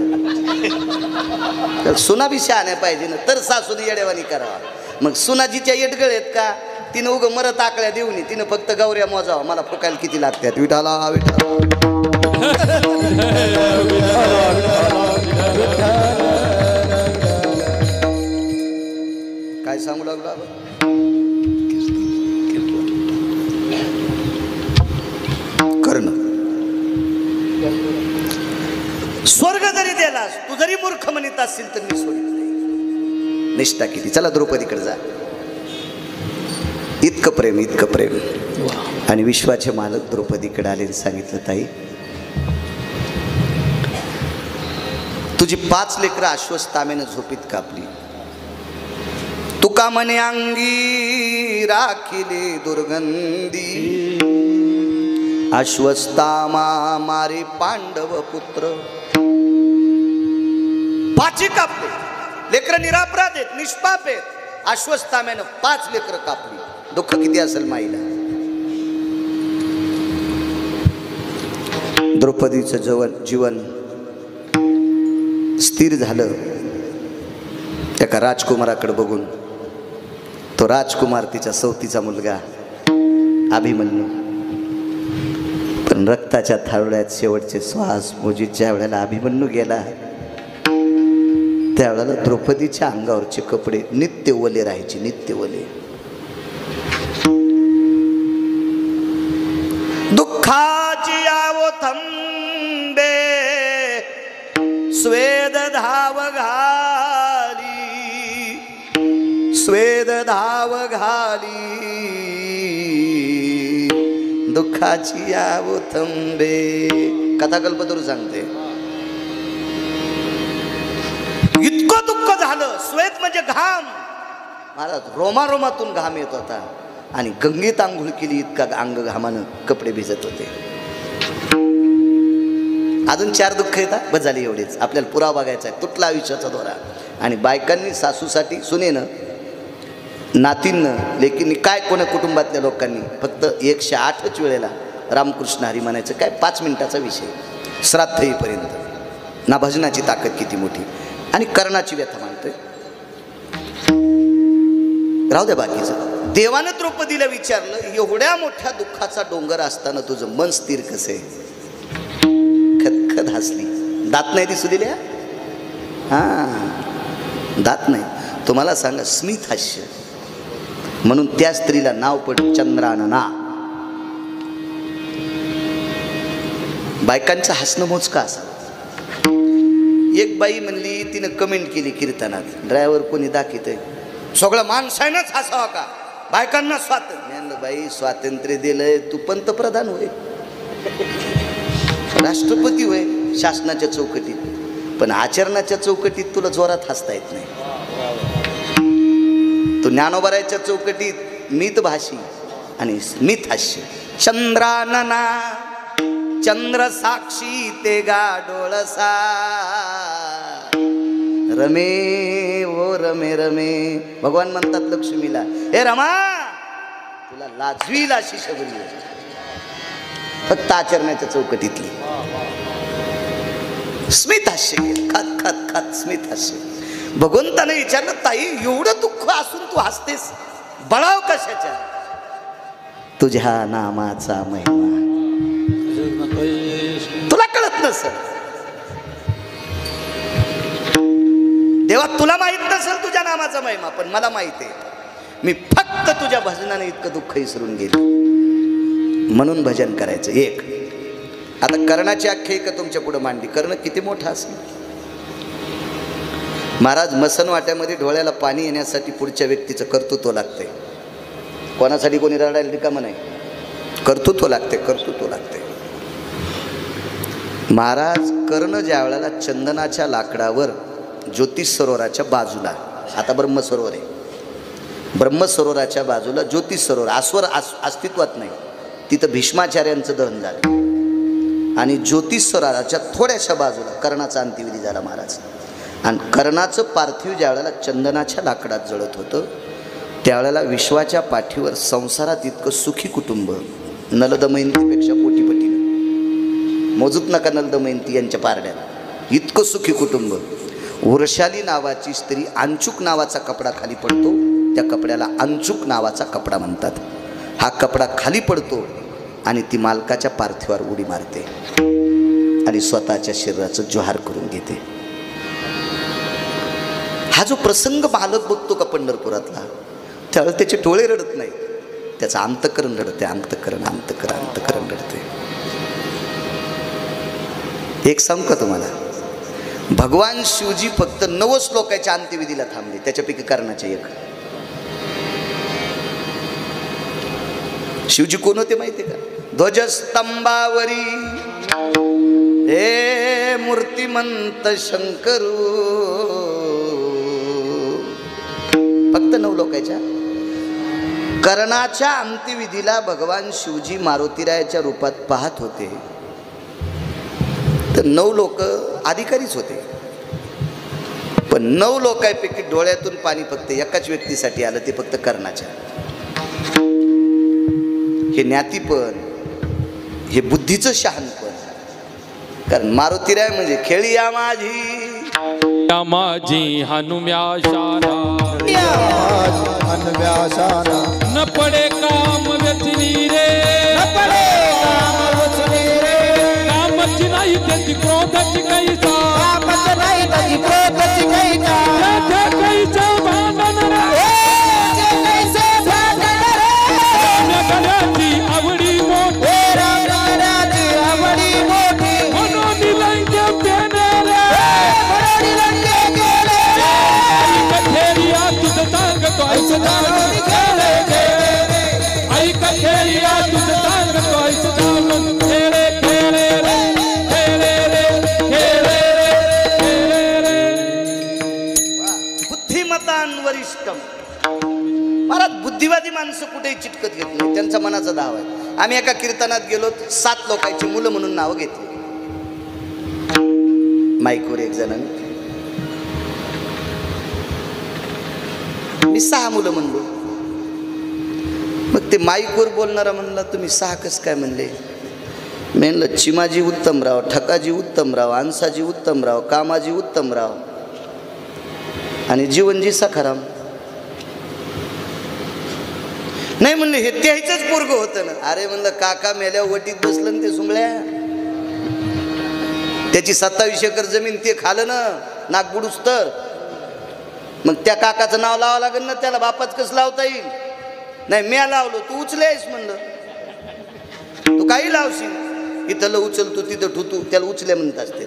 S1: तर सुना बी शहाण्या पाहिजे ना, तर सासूने येडेवानी करावा. मग सुनाजीच्या येडगळ आहेत का, तिनं उगं मरत आकड्या देऊन तिनं फक्त गौऱ्या मोजावा, मला फुकायला किती लागतात. विठाला विठाला काय सांगू लागला कर्ण. स्वर्ग जरी दिलास तू जरी मूर्ख म्हणत असशील तर मी सोडित नाही. निष्ठा किती. चला द्रौपदीकडे जा. इतकं प्रेम, इतकं प्रेम. आणि विश्वाचे मालक द्रौपदीकडे आले आणि सांगितलं, ताई तुझी 5 लेकरं अश्वत्थामेनं झोपीत कापली. तुका म्हणे अंगी राखिले दुर्गंधी, अश्वत्थामा मारे पांडव पुत्र. 5 कापले. लेकरं निरापराध आहेत, निष्पाप आहेत. अश्वत्थाम्यानं 5 लेकरं कापली. दुःख किती असेल माईला. द्रौपदीचं जीवन स्थिर झालं एका राजकुमाराकडे बघून. तो राजकुमार तिचा सवतीचा मुलगा अभिमन्यू. पण रक्ताच्या थारोळ्यात शेवटचे श्वास मोजीत ज्या वेळेला अभिमन्यू गेला, त्यावेळेला द्रौपदीच्या अंगावरचे कपडे नित्य ओले राहायचे, नित्य ओले. दुःखाची आवो थंबे स्वेद धाव घाली, स्वेद धाव घाली. दुःखाची आवो थंबे. कथाकल्पतरू सांगते. इतकं दुःख झालं. स्वेद म्हणजे घाम. महाराज रोमारोमातून घाम येत होता आणि गंगेत आंघोळ केली, इतका अंग घामानं कपडे भिजत होते. अजून 4 दुःख येतात, बस झाली एवढेच. आपल्याला पुरावा बघायचा आहे. तुटला आयुष्याचा दोरा. आणि बायकांनी सासूसाठी, सुनेनं, नातींनं, लेकींनी, काय कोणा कुटुंबातल्या लोकांनी फक्त 108च वेळेला रामकृष्ण हरी म्हणायचं. काय 5 मिनिटाचा विषय, श्राद्ध येईपर्यंत. ना भजनाची ताकद किती मोठी. आणि कर्णाची व्यथा मानतोय. राहू द्या बाकीचं. देवानं द्रौपदीला विचारलं, एवढ्या मोठ्या दुःखाचा डोंगर असताना तुझं मन स्थिर कसं आहे. खदखद हसली. दात नाही दिसू दिल्या. हां, दात नाही. तुम्हाला सांगा, स्मित हास्य. म्हणून त्या स्त्रीला नाव पडलं चंद्रानना. बायकांचं हसणं मोजका असा. एक बाई म्हणली, तिनं कमेंट केली कीर्तनात, ड्रायव्हर कोणी दाखवतंय, सगळं माणसानंच हसावं का, बायकांना स्वातंत्र्य. म्हणलं बाई, स्वातंत्र्य दिलंय, तू पंतप्रधान होय, राष्ट्रपती होय शासनाच्या चौकटीत, पण आचरणाच्या चौकटीत तुला जोरात हसता येत नाही. तू ज्ञानोबरायच्या चौकटीत मितभाषी आणि स्मित हास्य. चंद्रानना चंद्र साक्षी ते गाडोळसा, रमे ओ रमे रमे. भगवान म्हणतात लक्ष्मीला, हे रमा, तुला लाजवील अशी शबरी, फक्त आचरणाच्या चौकटीतली. स्मित हास्य केलं, खत खत खत स्मित हास्य. भगवंताने विचारलं, ताई एवढं दुःख असून तू हसतेस, बळाव कशाच्या. तुझ्या नामाचा महिमा तुला कळत नसेल. देवा तुला माहित नसेल तुझ्या नामाचा महिमा, पण मला माहित आहे. मी फक्त फक्त तुझ्या भजनाने इतकं दुःख विसरून गेली. म्हणून भजन करायचं. एक आता कर्णाची आख्यायिका तुमच्या पुढे मांडली. कर्ण किती मोठा असेल. महाराज मसन वाट्यामध्ये डोळ्याला पाणी येण्यासाठी पुढच्या व्यक्तीचं कर्तृत्व लागते. कोणासाठी कोणी रडायला रिकामं नाही. कर्तृत्व लागते, कर्तृत्व लागते. महाराज कर्ण ज्या वेळेला चंदनाच्या लाकडावर ज्योतिष सरोवराच्या बाजूला, आता ब्रह्मसरोवर आहे, ब्रह्मसरोवराच्या बाजूला ज्योतिष सरोवर आस्वर अस्तित्वात नाही, तिथं भीष्माचार्यांचं दहन झालं आणि ज्योतिष सरोवराच्या थोड्याशा बाजूला कर्णाचा अंत्यविधी झाला महाराज. आणि कर्णाचं पार्थिव ज्या वेळेला चंदनाच्या लाकडात जळत होतं त्यावेळेला विश्वाच्या पाठीवर संसारात इतकं सुखी कुटुंब, नलदमयंतीपेक्षा कोटीपटीनं, मोजूत नका नलदमयंती यांच्या पारड्यात, इतकं सुखी कुटुंब. वृषाली नावाची स्त्री अंचुक नावाचा कपडा खाली पडतो, त्या कपड्याला अंचुक नावाचा कपडा म्हणतात. हा कपडा खाली पडतो आणि ती मालकाच्या पार्थिवावर उडी मारते आणि स्वतःच्या शरीराचं जोहार करून घेते. हा जो प्रसंग मालक बघतो का पंढरपुरातला, त्यावेळेस त्याचे डोळे रडत नाही, त्याचं अंतकरण रडते. अंतकरण अंतकरण अंतकरण रडते. एक सांगू का तुम्हाला, भगवान शिवजी फक्त 9 श्लोकाच्या अंत्यविधीला थांबले, त्याच्यापैकी कर्णाचे एक. शिवजी कोण होते माहिती का? ध्वजस्तंभावरी हे मूर्तिमंत शंकरू. फक्त 9 लोकांच्या. कर्णाच्या अंत्यविधीला भगवान शिवजी मारुतीरायाच्या रूपात पाहत होते, तर 9 लोक अधिकारीच होते. पण 9 लोकांपैकी डोळ्यातून पाणी फक्त एकाच व्यक्तीसाठी आलं, ते फक्त कर्णाच्या. हे ज्ञातीपण, हे बुद्धीचं शहाणपण. कारण मारुतीराय म्हणजे खेळिया माझी
S2: हनुम्याशाला
S3: न
S2: पडे काम व्यसनी रे, कामाची नाही त्याची क्रोधाची कैसा, कैसा भांडण रे, आवडी मोठी म्हणून लंके पेने रे. कथेरिया तुझं सांगतो ऐसं जाणून खेळे खेळे, आई कथेरिया तुझं सांगतो ऐसं जाणून खेळे खेळे रे, खेळे रे, खेळे रे, खेळे रे.
S1: बुद्धिमतान वरिष्ठम. महाराज बुद्धिवादी माणसं कुठेही चिटकत घेत नाही, त्यांचा मनाचा दाव आहे. आम्ही एका कीर्तनात गेलो, 7 लोकांची मुलं म्हणून नावं घेतली. माईकवर एक जणांनी, मी 6 मुलं म्हणलो. मग ते माईकवर बोलणारा म्हणला, तुम्ही 6 कसं काय म्हणले? मी म्हणलं, चिमाजी उत्तमराव, ठकाजी उत्तमराव, अंसाजी उत्तमराव, कामाजी उत्तमराव आणि जीवनजी सखाराम. नाही म्हणले, हे त्याचंच पोरग होतं ना. अरे म्हणलं, काका मेल्या वटीत बसलं ना ते सुंगळ्या, त्याची 27 एकर जमीन ते खालं ना नागबुडूस. तर मग त्या काकाचं नाव लावावं लागेल ना, त्याला बापाच कसं लावता येईल? नाही म्या लावलो, तू उचलेस म्हणलं. तू काही लावशील, इथं उचल तू, तिथं ठुतू, त्याला उचले म्हणत असते.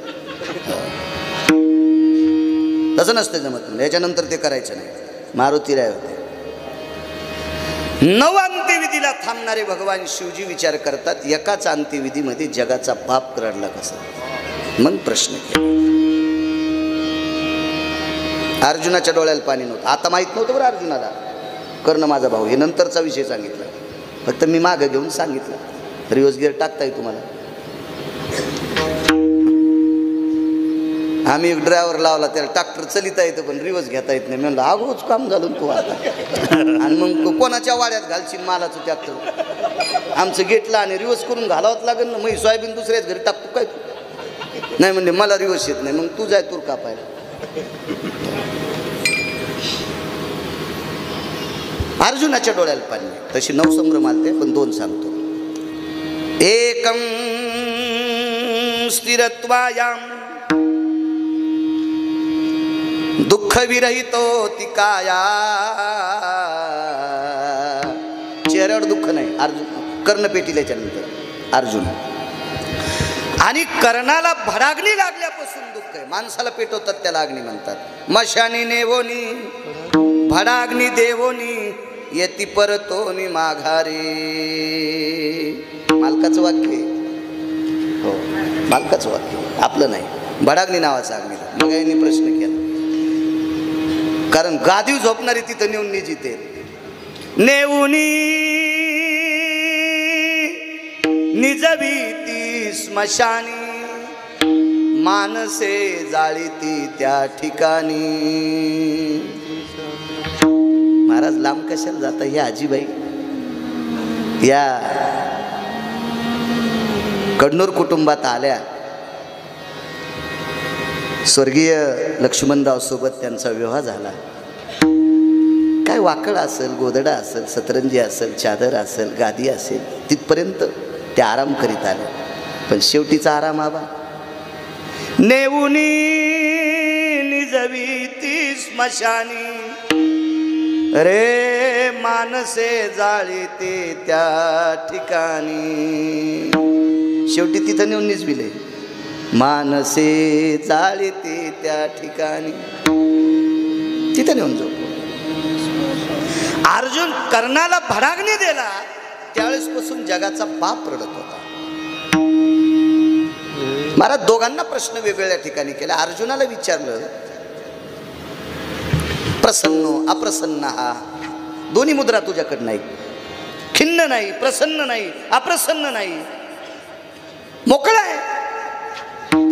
S1: तसं नसतं जमत. याच्यानंतर ते करायचं नाही. मारुतीराय होते. 9 अंत्यविधीला थांबणारे भगवान शिवजी विचार करतात, एकाच अंत्यविधीमध्ये जगाचा बाप रडला कसा. मग प्रश्न केला. अर्जुनाच्या डोळ्याला पाणी नव्हतं. आता माहित नव्हतं बरं अर्जुनाला, कर्ण माझा भाऊ. हे नंतरचा विषय सांगितला, फक्त मी मागं घेऊन सांगितलं. रिवर्स गिअर टाकता येईल तुम्हाला. आम्ही एक ड्रायव्हर लावला, त्याला ट्रॅक्टर चलिता येतं पण रिवर्स घेता येत नाही. म्हणलं आगोच काम झालं तू आता. आणि मग कोणाच्या वाड्यात घालशील मालाचं ट्रॅक्टर? आमचं गेटला आणि रिवर्स करून घालावंच लागेल ना. मग सोयाबीन दुसऱ्याच घरी टाकतो काय तू? नाही म्हणले, मला रिवर्स येत नाही. मग तू जाय तूर कापायला. अर्जुनाच्या डोळ्याला पाणी. तशी 9 संभ्रम आलते, पण 2 सांगतो. एकम स्थिरत्वायाम दुःख विरहितो ती काया, चेहऱ्यावर दुःख नाही. अर्जुन कर्ण पेटीला त्याच्यानंतर अर्जुन. आणि कर्णाला भडाग्नी लागल्यापासून दुःख आहे. माणसाला पेटवतात त्याला अग्नी म्हणतात. मशानी नेवोनी भडाग्नी देवोनी येती परतोनी माघारे. मालकाचं वाक्य आहे. हो, मालकाचं वाक्य, आपलं नाही. भडाग्नी नावाचा अग्नी. मग यांनी प्रश्न केला, कारण गादीव झोपणारी तिथं नेऊन निजिते. नेऊनी निजवीती स्मशानी मानसे जाळीती त्या ठिकाणी. महाराज लांब कशाला जाता? ही आजीबाई या कडनूर कुटुंबात आल्या. स्वर्गीय लक्ष्मणराव सोबत त्यांचा विवाह झाला. काय वाकड असेल, गोदडा असेल, सतरंजी असेल, चादर असेल, गादी असेल, तिथपर्यंत ते आराम करीत आले. पण शेवटीचा आराम आबा. नेऊनी निजवीती स्मशानी रे मानसे जाळीते त्या ठिकाणी. शेवटी तिथं नेऊन निजविले. मानसे जाळीते त्या ठिकाणी, तिथं नेऊन जाऊ. अर्जुन कर्णाला भडाग्नी दिला त्यावेळेस पासून जगाचा बाप रडत होता. महाराज दोघांना प्रश्न वेगवेगळ्या ठिकाणी केला. अर्जुनाला विचारलं, प्रसन्न अप्रसन्न हा दोन्ही मुद्रा तुझ्याकडे नाही. खिन्न नाही, प्रसन्न नाही, अप्रसन्न नाही, मोकळा आहे,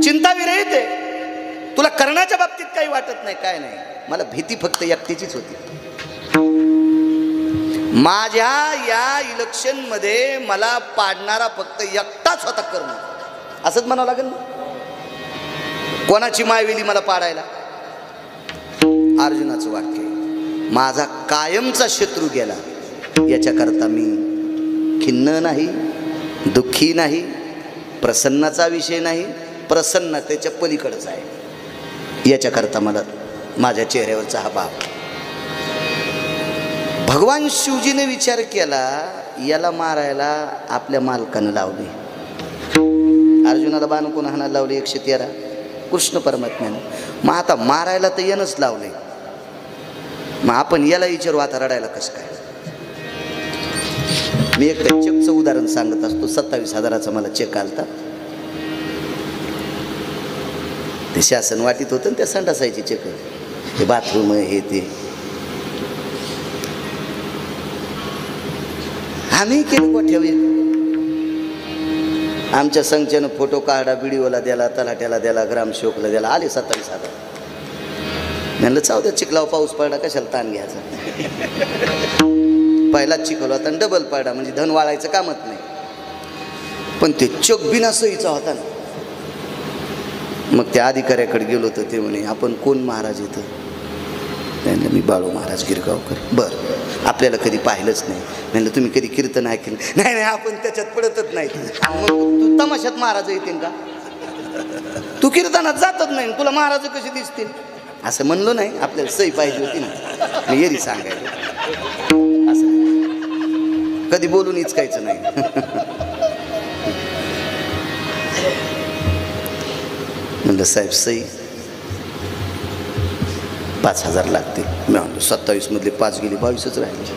S1: चिंताविरहित आहे. तुला कर्णाच्या बाबतीत काही वाटत नाही, काय नाही. मला भीती फक्त एकटीचीच होती. माझ्या या इलेक्शन मध्ये मला पाडणारा फक्त एकटाच होता कर्ण. असंच म्हणावं लागेल. कोणाची मायवेली मला पाडायला? अर्जुनाचं वाक्य, माझा कायमचा शत्रू गेला याच्याकरता मी खिन्न नाही, दुःखी नाही, प्रसन्नाचा विषय नाही, प्रसन्नतेच्या पलीकडच आहे. याच्याकरता मला माझ्या चेहऱ्यावरचा हा भाव. भगवान शिवजीने विचार केला, याला मारायला आपल्या मालकानं लावली. अर्जुनाला बाण कोण हाणायला लावली? 113. कृष्ण परमात्म्यानं. मग आता मारायला तर यानंच लावले. मग आपण याला विचारू आता रडायला कसं काय? मी एक चेकचं उदाहरण सांगत असतो. 27,000चा मला चेक आलता. ते शासन वाटीत होतं ना, त्या संडासायचे चेक, हे बाथरूम हे ते. आम्ही केलं गोठ्यावर. आमच्या संघानं फोटो काढा, व्हिडिओला द्याला, तलाट्याला द्याला, ग्रामसेवकला द्याला. आले 27,000. म्हणलं चाव द्या, चिखलाव पाऊस पडला कशाला ताण घ्यायचा. पहिलाच चिखल होता आणि डबल पडला म्हणजे धन वाळायचं कामच नाही. पण ते चोक बिना सहीचा होता ना. मग त्या अधिकाऱ्याकडे गेलो तर ते म्हणे, आपण कोण महाराज येतं? म्हणलं मी बाळू महाराज गिरगावकर. बरं, आपल्याला कधी पाहिलंच नाही. म्हणलं तुम्ही कधी कीर्तन ऐकलं? नाही नाही, आपण त्याच्यात पडतच नाही. मग तू तमाशात महाराज येतील का? तू कीर्तनात जातच नाही, तुला महाराज कशी दिसतील? असं म्हणलो नाही, आपल्याला सही पाहिजे होती ना. मी येरी सांगायला असं कधी बोलून इचकायचं नाही. म्हणलं साहेब सही 5,000 लागतील. मी म्हणलो 27 मधले 5 गेले, 22च राहिले.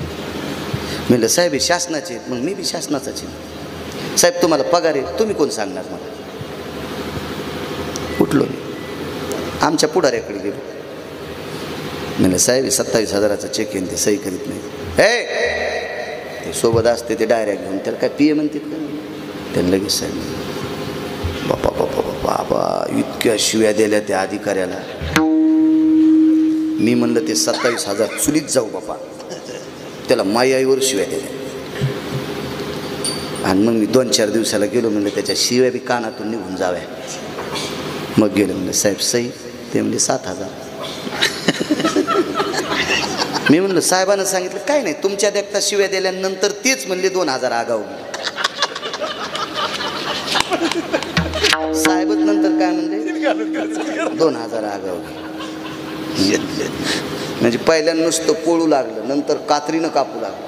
S1: म्हणलं साहेब हे शासनाचे आहेत. मग मी बी शासनाचाच आहे. साहेब तुम्हाला पगार आहे, तुम्ही कोण सांगणार मला? उठलो मी, आमच्या पुढाऱ्याकडे गेलो. म्हणलं साहेब 27,000चा चेक येईन, ते सही करीत नाही. हे ते सोबत असते ते डायरेक्ट घेऊन त्याला काय पिये म्हणतात का? त्याला लगेच साहेब बापा बापा बाबा इतक्या शिव्या दिल्या त्या अधिकाऱ्याला. मी म्हणलं ते 27,000 चुलीत जाऊ बापा. त्याला मायाईवर शिव्या दिल्या. आणि मग मी 2-4 दिवसाला गेलो. म्हणलं त्याच्या शिव्या बी कानातून निघून जाव्या. मग गेलो. म्हणलं साहेब सही? ते म्हणले 7,000. मी म्हणलं साहेबांना सांगितलं काय नाही, तुमच्या देखता शिव्या दिल्यानंतर तेच म्हणले 2,000 आगाऊ. साहेबच नंतर काय म्हणले 2,000 आगाऊ. म्हणजे पहिल्यांदा नुसतं पोळू लागलं, नंतर कात्रीनं कापू लागलं.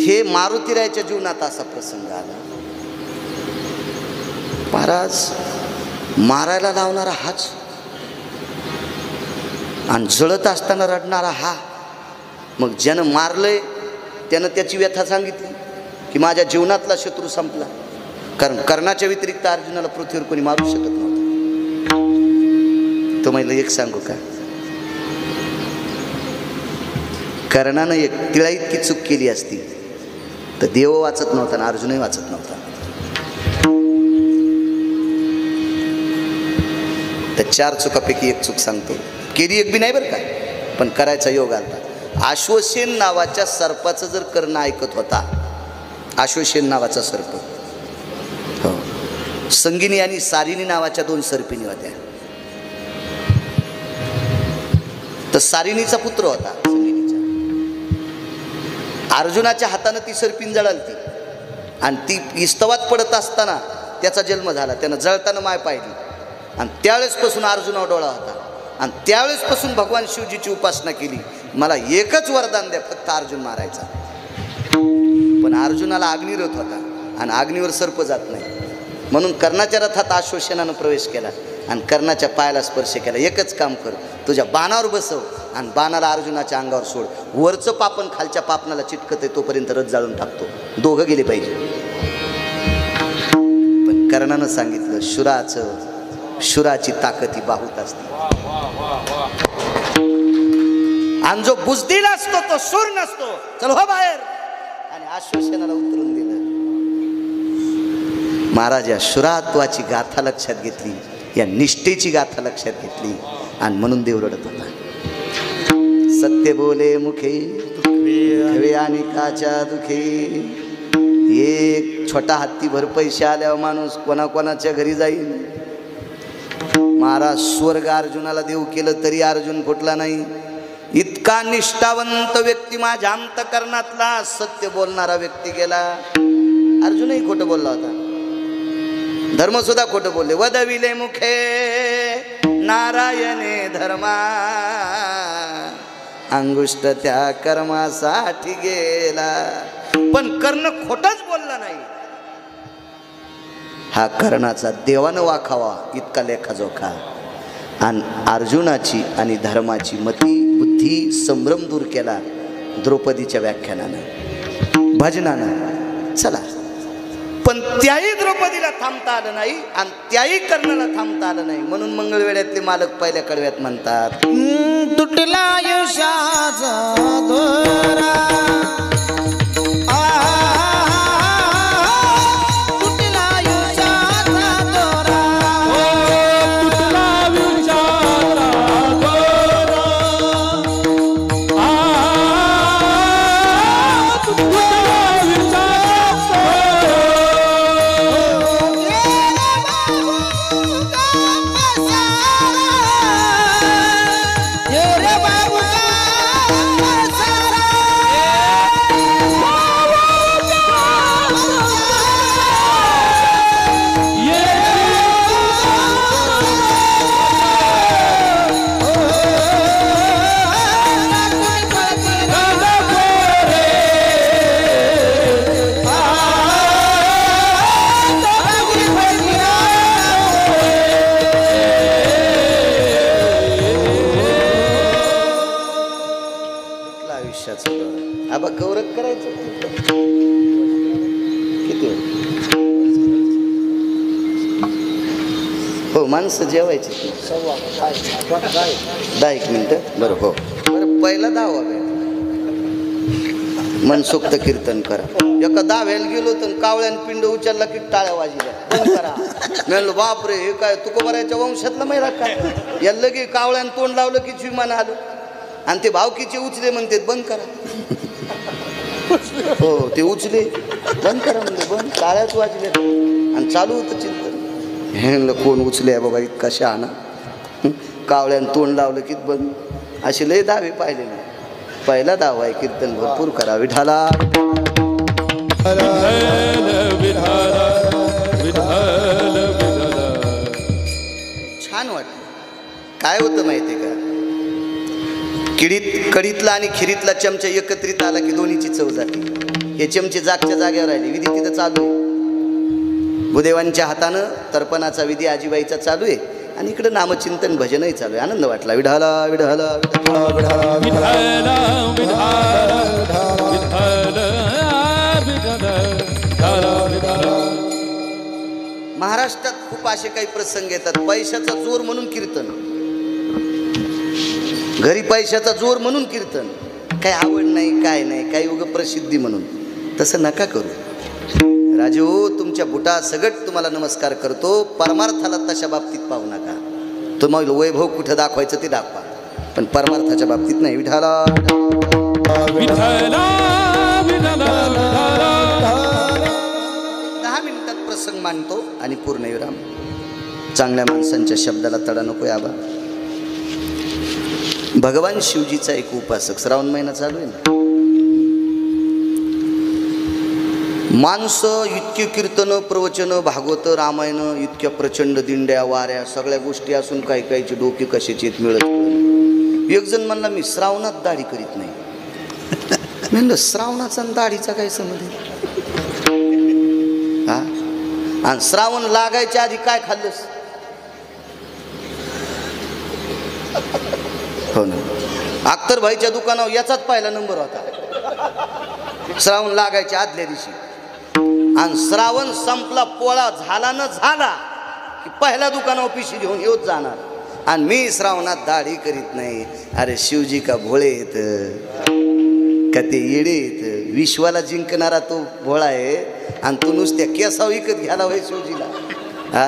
S1: हे मारुतीरायाच्या जीवनात असा प्रसंग आला. महाराज मारायला लावणारा हाच आणि जळत असताना रडणारा हा. मग ज्यानं मारलंय त्यानं त्याची व्यथा सांगितली की माझ्या जीवनातला शत्रू संपला. कारण कर्णाच्या व्यतिरिक्त अर्जुनाला पृथ्वीवर कोणी मारू शकत नव्हतं. तो मला एक सांगू का, कर्णानं एक तिळा इतकी चूक केली असती तर देव वाचत नव्हता आणि अर्जुनही वाचत नव्हता. त्या 4 चुकापैकी एक चूक सांगतो. केली एक बी नाही बरं का, पण करायचा योग आला. अश्वसेन नावाच्या सर्पाचं जर कर्ण ऐकत होता, अश्वसेन नावाचा सर्प, हो, संगिनी आणि सारिणी नावाच्या 2 सर्पिणी होत्या. तर सारिणीचा पुत्र होता संगिनीचा. अर्जुनाच्या हातानं ती सर्पिण जळालती आणि ती स्तवात पडत असताना त्याचा जन्म झाला. त्यानं जळताना माय पाहिली आणि त्यावेळेसपासून अर्जुनावर डोळा होता आणि त्यावेळेसपासून भगवान शिवजीची उपासना केली. मला एकच वरदान द्या, फक्त अर्जुन मारायचा. पण अर्जुनाला अग्निरथ होता आणि अग्नीवर सर्प जात नाही, म्हणून कर्णाच्या रथात अश्वसेनानं प्रवेश केला आणि कर्णाच्या पायाला स्पर्श केला. एकच काम कर, तुझ्या बाणावर बसव आणि बाणाला अर्जुनाच्या अंगावर सोड. वरचं पापण खालच्या पापणाला चिटकत आहे तोपर्यंत रथ जाळून टाकतो. दोघं गेले पाहिजे. पण कर्णानं सांगितलं, शुराची ताकद ही बाहूत असते आणि जो बुजदिल असतो तो शूर नसतो. चल हो बाहेर. आणि अश्वसेनाला उतरून दिलं. महाराज या शुरात्वाची गाथा लक्षात घेतली, या निष्ठेची गाथा लक्षात घेतली आणि म्हणून देव रडत होता. सत्य बोले मुखे खवे आणि काच्या दुखे. एक छोटा हत्ती भर पैसे आल्यावर माणूस कोणाकोणाच्या घरी जाईल. महाराज स्वर्ग अर्जुनाला देव केलं तरी अर्जुन फुटला नाही. इतका निष्ठावंत व्यक्ती माझ्या अंतकरणातला सत्य बोलणारा व्यक्ती गेला. अर्जुनही खोटं बोलला होता, धर्म सुद्धा खोटं बोलले. वदविले मुखे नारायणे धर्मा, अंगुष्ट त्या कर्मासाठी गेला. पण कर्ण खोटच बोलला नाही. हा कर्णाचा देवानं वाखावा इतका लेखाजोखा. आणि अर्जुनाची आणि धर्माची मती बुद्धी संभ्रम दूर केला द्रौपदीच्या व्याख्यानानं, भजनानं. चला, पण त्याही द्रौपदीला थांबता आलं नाही आणि त्याही कर्णाला थांबता आलं नाही. म्हणून मंगळवेड्यातले मालक पहिल्या कडव्यात म्हणतात,
S4: तुटला यशाचा दोरा,
S1: आबा कौरक करायचं किती हो माणसं जेवायची 10 मिनिटं. बरं हो, बरं पहिला 10 मनसोक्त कीर्तन करा. एका 10 गेलो तर कावळ्यान पिंड उचलला की टाळ्या वाजल्या. बंद करा. म्हणलं बापरे हे काय तुकोबाराच्या वंशातला महिला काय. याला की कावळ्यान तोंड लावलं की विमान आलं आणि ते भावकीचे उचले म्हणते बंद करा. हो ते उचले बंद करा म्हणजे बंद. टाळ्याच वाजल्या आणि चालू होतं चिंतन. हे कोण उचले बाबा इतका शहाणा. कावळ्यान तोंड लावलं की बंद. असे लय दावे पाहिले नाही. पहिला दावा आहे कीर्तन भरपूर करा. विठाला छान वाटलं. काय होतं माहिती आहे का, कडीतला आणि खिरीतला चमचा एकत्रित आला की दोन्हीची चव जाते. हे चमचे जागच्या जागेवर राहिले, विधी तिथं चालू आहे. भूदेवांच्या हातानं तर्पणाचा विधी आजीबाईचा चालू आहे आणि इकडे नामचिंतन भजनही चालू आहे. आनंद वाटला. विढाला विढाला विढाला विढाला
S2: विठ्ठल
S1: महाराष्ट्रात खूप असे काही प्रसंग येतात. पैशाचा जोर म्हणून कीर्तन, घरी पैशाचा जोर म्हणून कीर्तन, काही आवड नाही काय नाही, काही उग प्रसिद्धी म्हणून. तसं नका करू राजू. तुमच्या बुटा सगट तुम्हाला नमस्कार करतो. परमार्थाला तशा बाबतीत पाहू नका. तुम्हाला वैभव कुठं दाखवायचं ते दाखवा, पण परमार्थाच्या बाबतीत नाही. विठाला
S2: विठ्ठल
S1: 10 मिनिटात प्रसंग मांडतो आणि पूर्णविराम. चांगल्या माणसांच्या शब्दाला तडा नको आबा. भगवान शिवजीचा एक उपासक, श्रावण महिना चालू आहे ना, माणसं इतके कीर्तन प्रवचन भागवत रामायण इतक्या प्रचंड दिंड्या वाऱ्या सगळ्या गोष्टी असून काही काहीची डोकी कशाची आहेत मिळत. एक जण म्हणला मी श्रावणात दाढी करीत नाही. म्हणलं श्रावणाचा आणि दाढीचा काय संबंध हा? आणि श्रावण लागायच्या आधी काय खाल्लंस? हो ना, अख्तरभाईच्या दुकानावर याचाच पहिला नंबर होता श्रावण लागायच्या आदल्या दिवशी. आणि श्रावण संपला, पोळा झाला न झाला की पहिल्या दुकानावर पिशी घेऊन येऊच जाणार. आणि मी श्रावणात दाढी करीत नाही. अरे शिवजी का भोळे येत का ते येडे येत? विश्वाला जिंकणारा तो भोळा आहे आणि तू नुसत्या केसाव विकत घ्यायला होय शिवजीला. हा,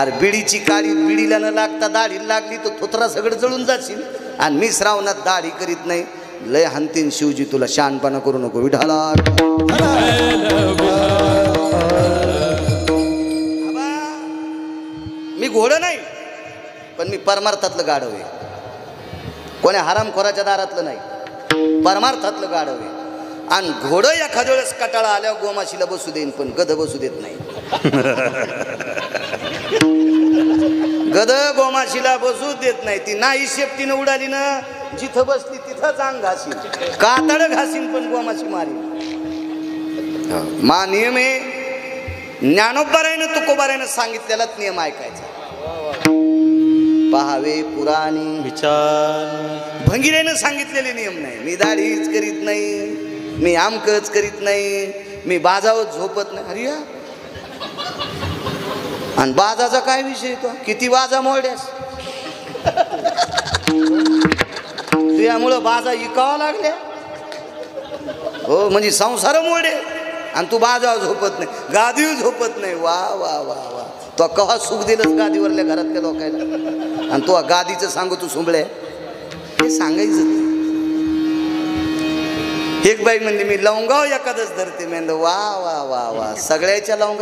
S1: अरे बिडीची काळी बिडीला न लागता दाढीला लागली तर थोतरा सगळं जळून जाशील. आणि मी श्रावणात दाढी करीत नाही. लय हंतीन शिवजी तुला. शहाणपणा करू नको. विठाला मी घोडं नाही, पण मी परमार्थातलं गाढव आहे. कोण्या हरामखोराच्या दारातलं नाही, परमार्थातलं गाढव आहे. आणि घोडं एखाद्या वेळेस कटाळा आल्यावर गोमाशीला बसू देईन, पण गध बसू देत नाही. गध गोमाशीला बसू देत नाही. ती नाही शेपटीनं उडाली ना, जिथं बसली तिथंच अंग घासीन, कातड घासीन, पण गोमाशी मारी. मा नियम आहे. ज्ञानोबारायनं तुकोबारायनं सांगितलेलाच नियम ऐकायचा. पहावे पुराणी
S3: विचार
S1: भंगिरेनं सांगितलेले नियम नाही. मी दाढीच करीत नाही, मी आमकच करीत नाही, मी बाजावत झोपत नाही. अरे आणि बाजाचा काय विषय? तो किती बाजा मोड्यास तुझ्यामुळं बाजा इकावा लागल्या. हो म्हणजे संसार मोडे आणि तू बाजावर झोपत नाही, गादीवर झोपत नाही. वा वा वा वा. तो कवा सुख दिलंच गादीवरल्या घरातल्या लोकायला, आणि तो गादीचं सांगू तू सुंबळे. हे सांगायचं. एक बाई म्हणजे मी लवंगाव एखादच धरते. म्हणलं वा वा वा वा. सगळ्याच्या लवंगा